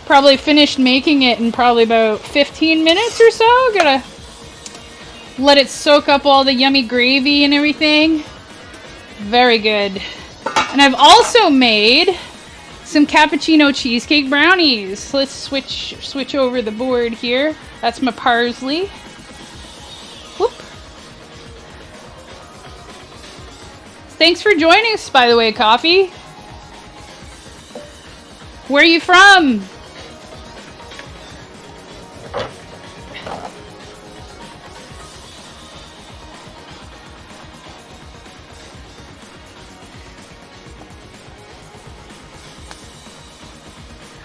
probably finished making it in probably about 15 minutes or so. Gotta let it soak up all the yummy gravy and everything. Very good. And I've also made some Cappuccino Cheesecake Brownies. Let's switch over the board here. That's my parsley. Whoop. Thanks for joining us, by the way, Coffee. Where are you from?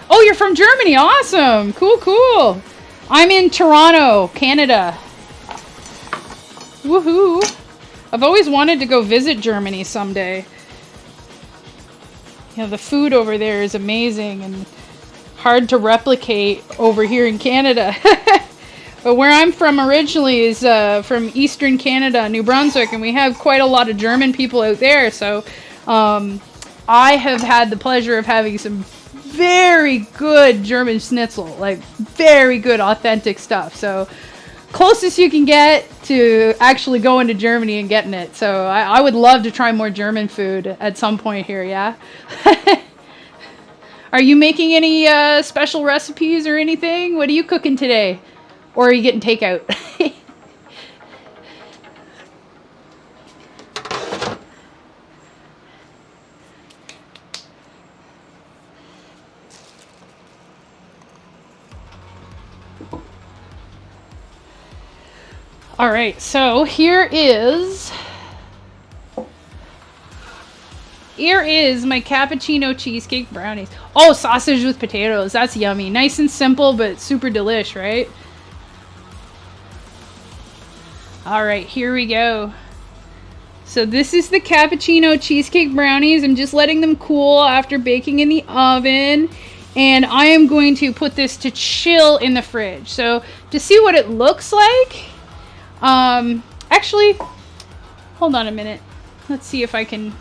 Oh, you're from Germany. Awesome. Cool, cool. I'm in Toronto, Canada. Woohoo. I've always wanted to go visit Germany someday. You know, the food over there is amazing and hard to replicate over here in Canada. But where I'm from originally is from Eastern Canada, New Brunswick, and we have quite a lot of German people out there. So I have had the pleasure of having some very good German schnitzel, like very good authentic stuff. So closest you can get to actually going to Germany and getting it. So I would love to try more German food at some point here, yeah? Are you making any special recipes or anything? What are you cooking today? Or are you getting takeout? All right, so here is my cappuccino cheesecake brownies. Oh, sausage with potatoes. That's yummy. Nice and simple, but super delish, right? All right, here we go. So this is the cappuccino cheesecake brownies. I'm just letting them cool after baking in the oven. And I am going to put this to chill in the fridge. So to see what it looks like, actually, hold on a minute. Let's see if I can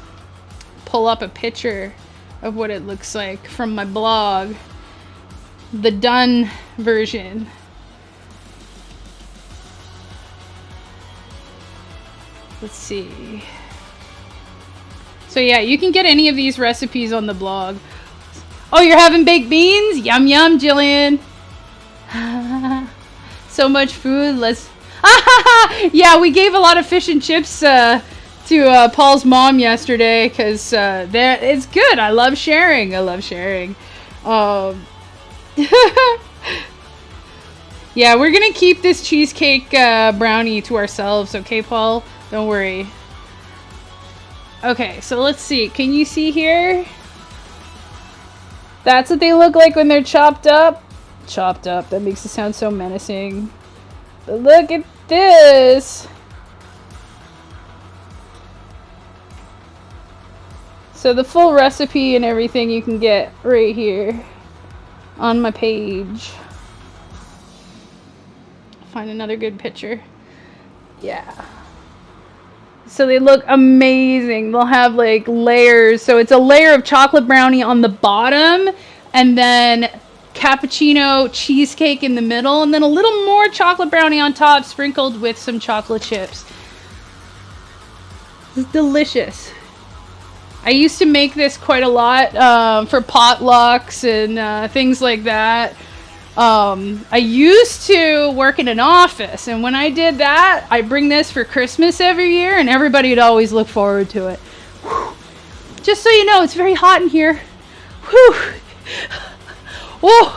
pull up a picture of what it looks like from my blog. The done version. Let's see. So yeah, you can get any of these recipes on the blog. Oh, you're having baked beans? Yum yum, Jillian. So much food. Let's. Yeah, we gave a lot of fish and chips to Paul's mom yesterday because it's good. I love sharing. Yeah, we're gonna keep this cheesecake brownie to ourselves, okay, Paul? Don't worry. Okay, so let's see. Can you see here? That's what they look like when they're chopped up. Chopped up. That makes it sound so menacing. But look at this. So the full recipe and everything you can get right here on my page. Find another good picture. Yeah. So they look amazing. They'll have like layers. So it's a layer of chocolate brownie on the bottom and then cappuccino cheesecake in the middle and then a little more chocolate brownie on top sprinkled with some chocolate chips. It's delicious. I used to make this quite a lot for potlucks and things like that. I used to work in an office, and when I did that, I bring this for Christmas every year, and everybody would always look forward to it. Whew. Just so you know, it's very hot in here. Whew. Whoa.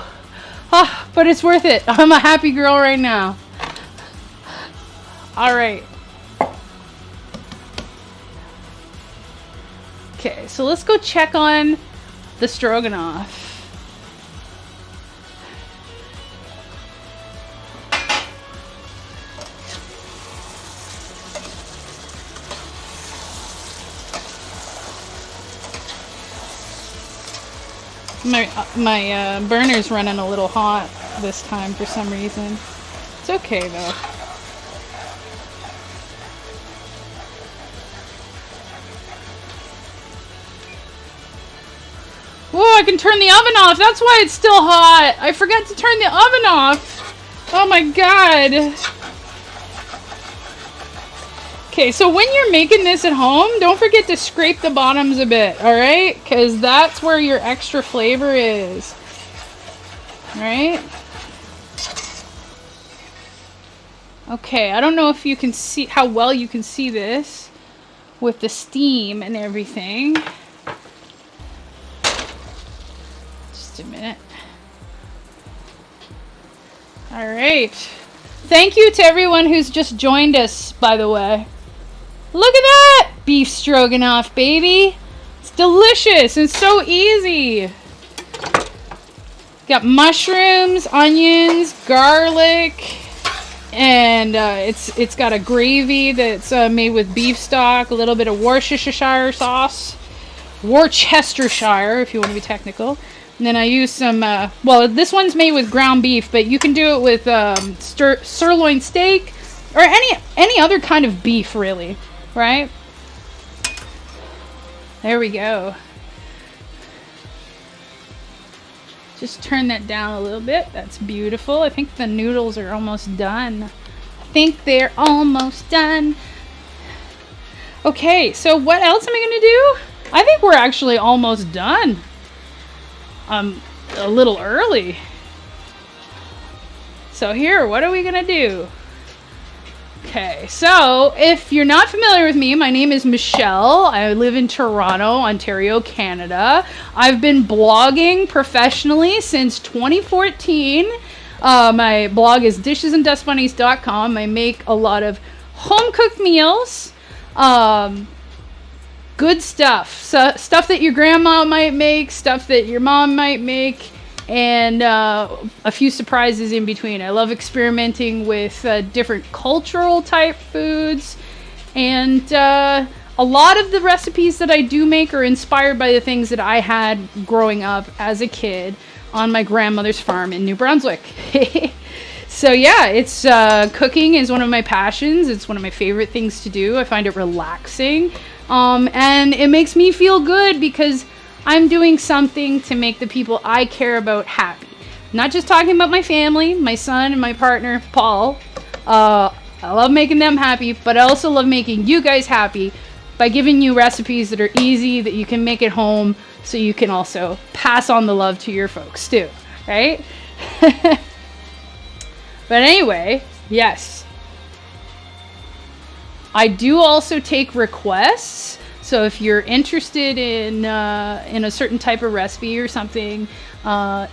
Oh, but it's worth it. I'm a happy girl right now. All right. Okay, so let's go check on the stroganoff. My burner's running a little hot this time for some reason. It's okay though. Whoa, I can turn the oven off. That's why it's still hot. I forgot to turn the oven off. Oh my god. Okay, so when you're making this at home, don't forget to scrape the bottoms a bit, alright? Because that's where your extra flavor is. Alright? Okay, I don't know if you can see how well you can see this with the steam and everything. Just a minute. Alright. Thank you to everyone who's just joined us, by the way. Look at that! Beef stroganoff, baby! It's delicious and so easy. Got mushrooms, onions, garlic, and it's got a gravy that's made with beef stock, a little bit of Worcestershire sauce. Worcestershire, if you want to be technical. And then I use some, well, this one's made with ground beef, but you can do it with sirloin steak or any other kind of beef, really, right? There we go. Just turn that down a little bit. That's beautiful. I think the noodles are almost done. I think they're almost done. Okay, so what else am I going to do? I think we're actually almost done. A little early. So here, what are we gonna do? Okay, so if you're not familiar with me, my name is Michelle. I live in Toronto, Ontario, Canada. I've been blogging professionally since 2014. My blog is dishesanddustbunnies.com. I make a lot of home-cooked meals. Good stuff. Stuff that your grandma might make, stuff that your mom might make, and a few surprises in between. I love experimenting with different cultural type foods, and a lot of the recipes that I do make are inspired by the things that I had growing up as a kid on my grandmother's farm in New Brunswick. So yeah, it's cooking is one of my passions. It's one of my favorite things to do. I find it relaxing, and it makes me feel good because I'm doing something to make the people I care about happy. Not just talking about my family, my son and my partner, Paul. I love making them happy, but I also love making you guys happy by giving you recipes that are easy, that you can make at home, so you can also pass on the love to your folks too, right? But anyway, yes. I do also take requests. So if you're interested in a certain type of recipe or something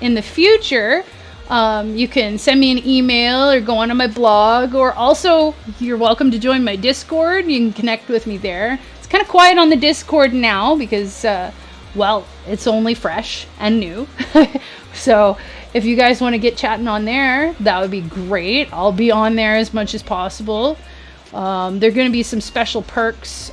in the future, you can send me an email or go onto my blog, or also you're welcome to join my Discord. You can connect with me there. It's kind of quiet on the Discord now because, well, it's only fresh and new. So if you guys want to get chatting on there, that would be great. I'll be on there as much as possible. There are going to be some special perks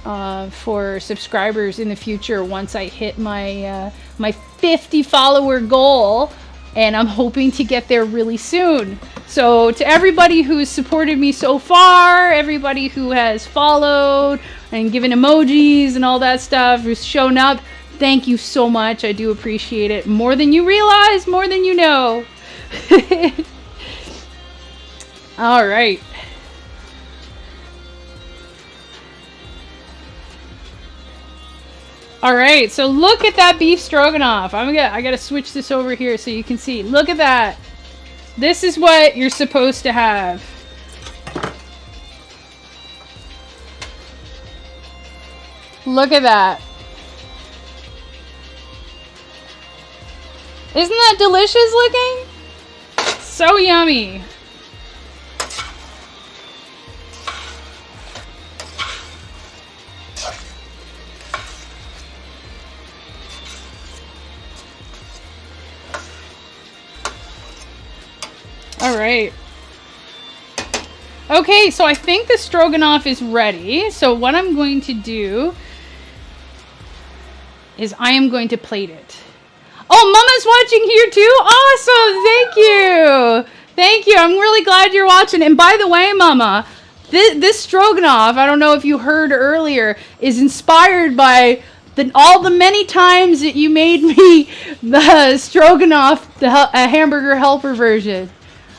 for subscribers in the future once I hit my my 50 follower goal, and I'm hoping to get there really soon. So to everybody who's supported me so far, everybody who has followed and given emojis and all that stuff, who's shown up, thank you so much. I do appreciate it more than you realize, more than you know. All right. All right, so look at that beef stroganoff. I gotta switch this over here so you can see. Look at that. This is what you're supposed to have. Look at that. Isn't that delicious looking? So yummy. All right. Okay, so I think the stroganoff is ready. So what I'm going to do is I am going to plate it. Oh, Mama's watching here too? Awesome, thank you. Thank you, I'm really glad you're watching. And by the way, Mama, this stroganoff, I don't know if you heard earlier, is inspired by all the many times that you made me the stroganoff, a hamburger helper version.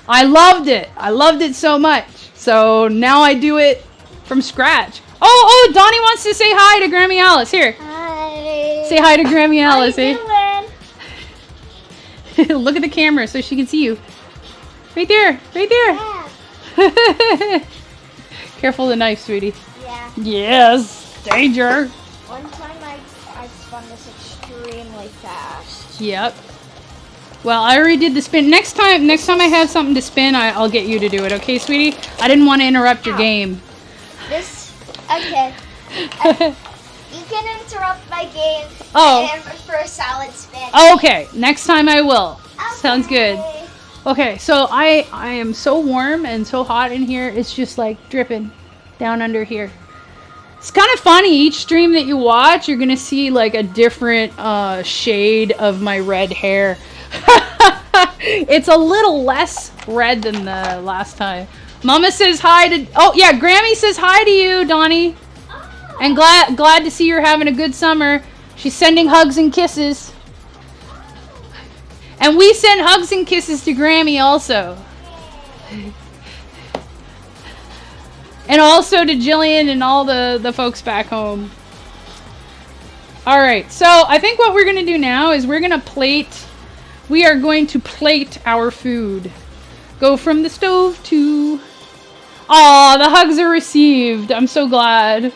I loved it. I loved it so much. So now I do it from scratch. Oh, Donnie wants to say hi to Grammy Alice. Here. Hi. Say hi to Grammy Alice. How you doing? Look at the camera so she can see you. Right there. Right there. Yeah. Careful the knife, sweetie. Yeah. Yes. Danger. One time I spun this extremely fast. Yep. Well, I already did the spin. Next time I have something to spin, I'll get you to do it. Okay, sweetie? I didn't want to interrupt your game. Okay. You can interrupt my game for a solid spin. Okay, next time I will. Okay. Sounds good. Okay, so I am so warm and so hot in here. It's just like dripping down under here. It's kind of funny. Each stream that you watch, you're going to see like a different shade of my red hair. It's a little less red than the last time. Mama says hi to... Oh, yeah, Grammy says hi to you, Donnie. Oh. And glad to see you're having a good summer. She's sending hugs and kisses. And we send hugs and kisses to Grammy also. And also to Jillian and all the folks back home. All right, so I think what we're going to do now is we are going to plate our food. Go from the stove to... Aw, the hugs are received. I'm so glad.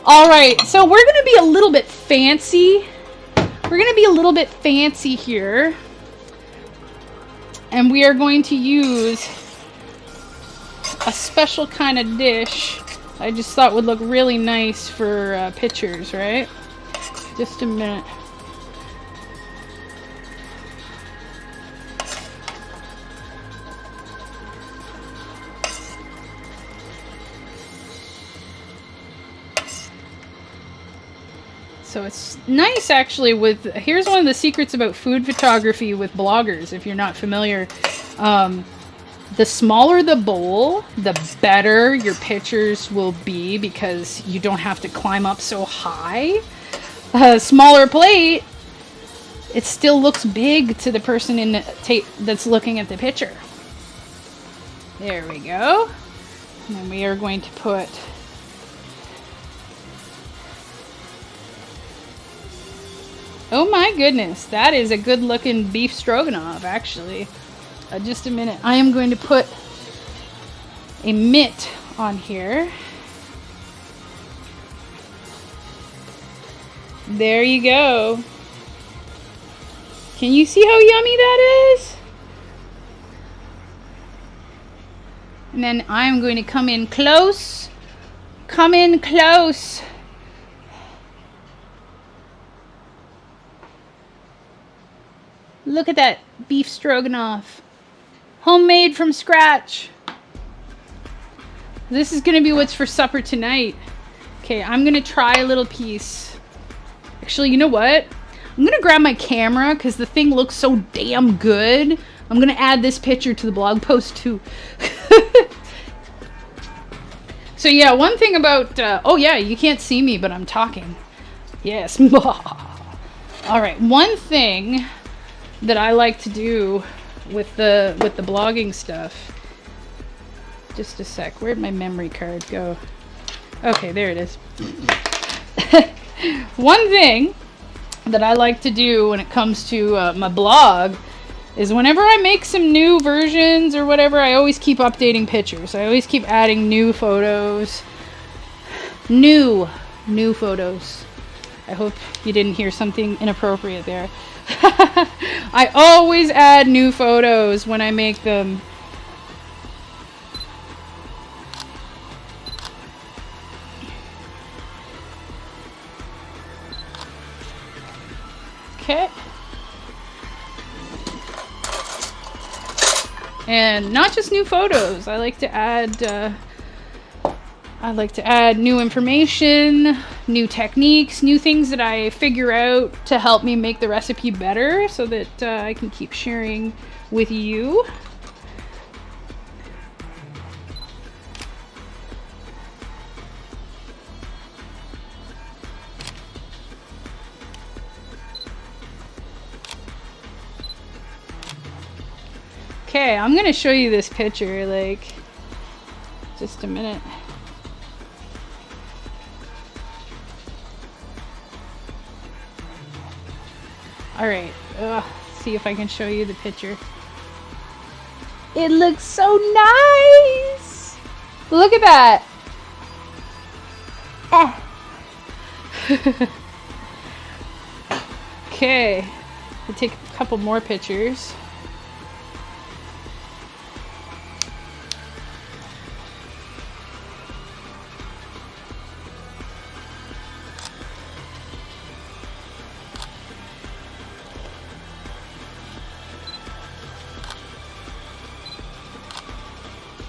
All right, so we're going to be a little bit fancy. We're going to be a little bit fancy here. And we are going to use a special kind of dish I just thought would look really nice for pictures, right? Just a minute. So it's nice actually with, here's one of the secrets about food photography with bloggers, if you're not familiar. The smaller the bowl, the better your pictures will be because you don't have to climb up so high. A smaller plate, it still looks big to the person in the that's looking at the picture. There we go. And then we are going to put oh my goodness, that is a good looking beef stroganoff, actually. Just a minute. I am going to put a mitt on here. There you go. Can you see how yummy that is? And then I'm going to come in close. Come in close. Look at that beef stroganoff. Homemade from scratch. This is gonna be what's for supper tonight. Okay, I'm gonna try a little piece. Actually, you know what? I'm gonna grab my camera because the thing looks so damn good. I'm gonna add this picture to the blog post too. So yeah, one thing about, oh yeah, you can't see me, but I'm talking. Yes. All right, one thing that I like to do with the blogging stuff. Just a sec. Where'd my memory card go? Okay, there it is. One thing that I like to do when it comes to my blog is whenever I make some new versions or whatever, I always keep updating pictures. I always keep adding new photos. New photos. I hope you didn't hear something inappropriate there. I always add new photos when I make them. Okay. And not just new photos. I like to add new information, new techniques, new things that I figure out to help me make the recipe better so that I can keep sharing with you. Okay, I'm gonna show you this picture, like, just a minute. Alright, see if I can show you the picture. It looks so nice! Look at that! Okay, I'll take a couple more pictures.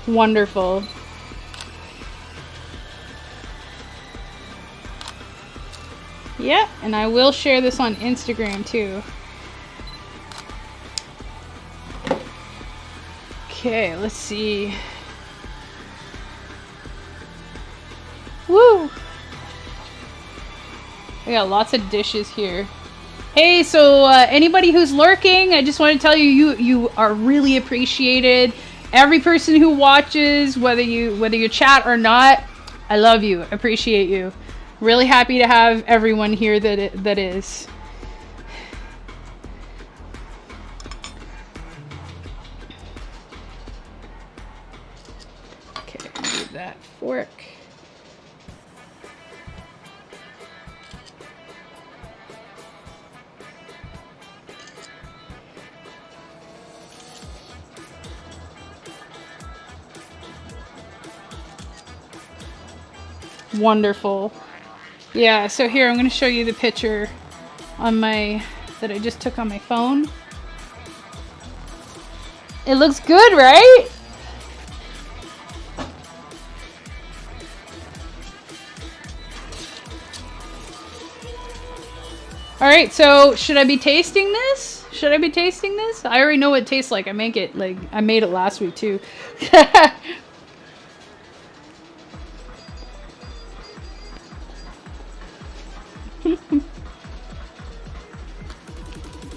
Wonderful. Yeah, and I will share this on Instagram too. Okay, let's see. Woo! We got lots of dishes here. Hey, so anybody who's lurking, I just want to tell you, you are really appreciated. Every person who watches, whether you chat or not, I love you, appreciate you. Really happy to have everyone here that is. Okay, move that fork. Wonderful. Yeah, so here I'm going to show you the picture on that I just took on my phone. It looks good, right? Alright, so should I be tasting this? Should I be tasting this? I already know what it tastes like. I made it last week too.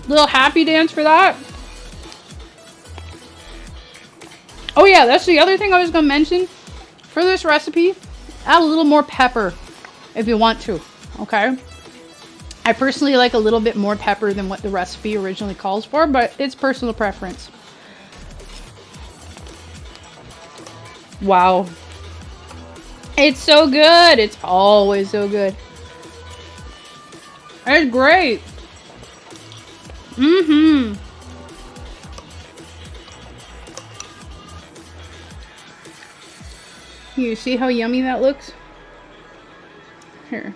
Little happy dance for that. Oh yeah, that's the other thing I was going to mention. For this recipe, add a little more pepper if you want to, okay? I personally like a little bit more pepper than what the recipe originally calls for, but it's personal preference. Wow. It's so good. It's always so good. It's great. Mm-hmm. You see how yummy that looks? Here.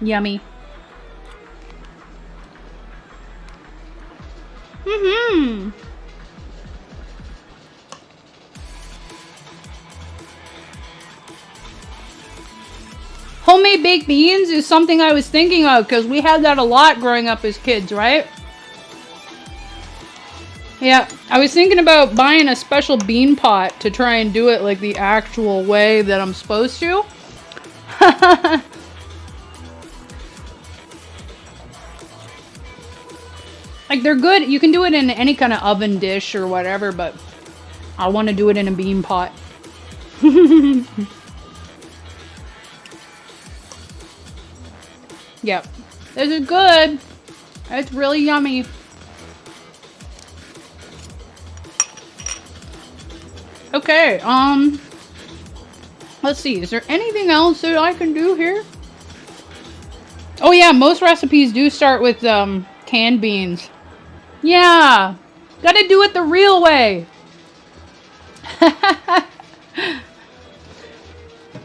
Yummy. Mm-hmm. Homemade baked beans is something I was thinking of because we had that a lot growing up as kids, right? Yeah, I was thinking about buying a special bean pot to try and do it like the actual way that I'm supposed to. Like, they're good. You can do it in any kind of oven dish or whatever, but I want to do it in a bean pot. Yep. This is good. It's really yummy. Okay, let's see. Is there anything else that I can do here? Oh yeah, most recipes do start with canned beans. Yeah, gotta do it the real way.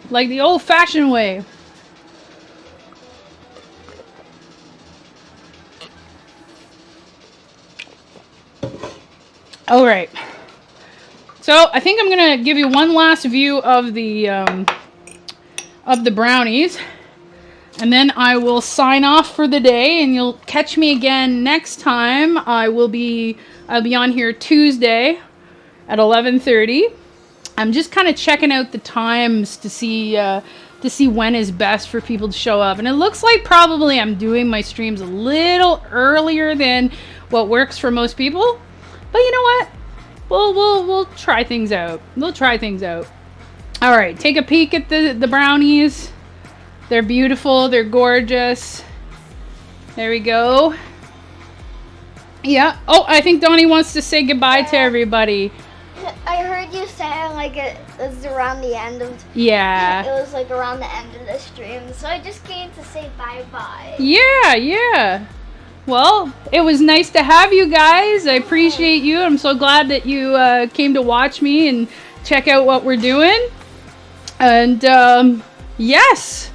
Like the old-fashioned way. All right. So I think I'm gonna give you one last view of the brownies, and then I will sign off for the day. And you'll catch me again next time. I'll be on here Tuesday at 11:30. I'm just kind of checking out the times to see when is best for people to show up. And it looks like probably I'm doing my streams a little earlier than what works for most people. But you know what? We'll try things out. We'll try things out. All right, take a peek at the brownies. They're beautiful. They're gorgeous. There we go. Yeah. Oh, I think Donnie wants to say goodbye to everybody. I heard you saying like it was around the end of. Yeah. It was like around the end of the stream, so I just came to say bye-bye. Yeah. Well, it was nice to have you guys. I appreciate you. I'm so glad that you came to watch me and check out what we're doing. And yes,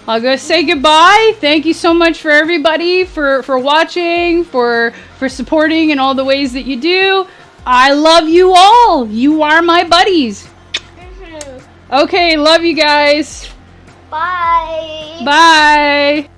I'll go say goodbye. Thank you so much for everybody for watching, for supporting in all the ways that you do. I love you all. You are my buddies. Okay, love you guys. Bye. Bye.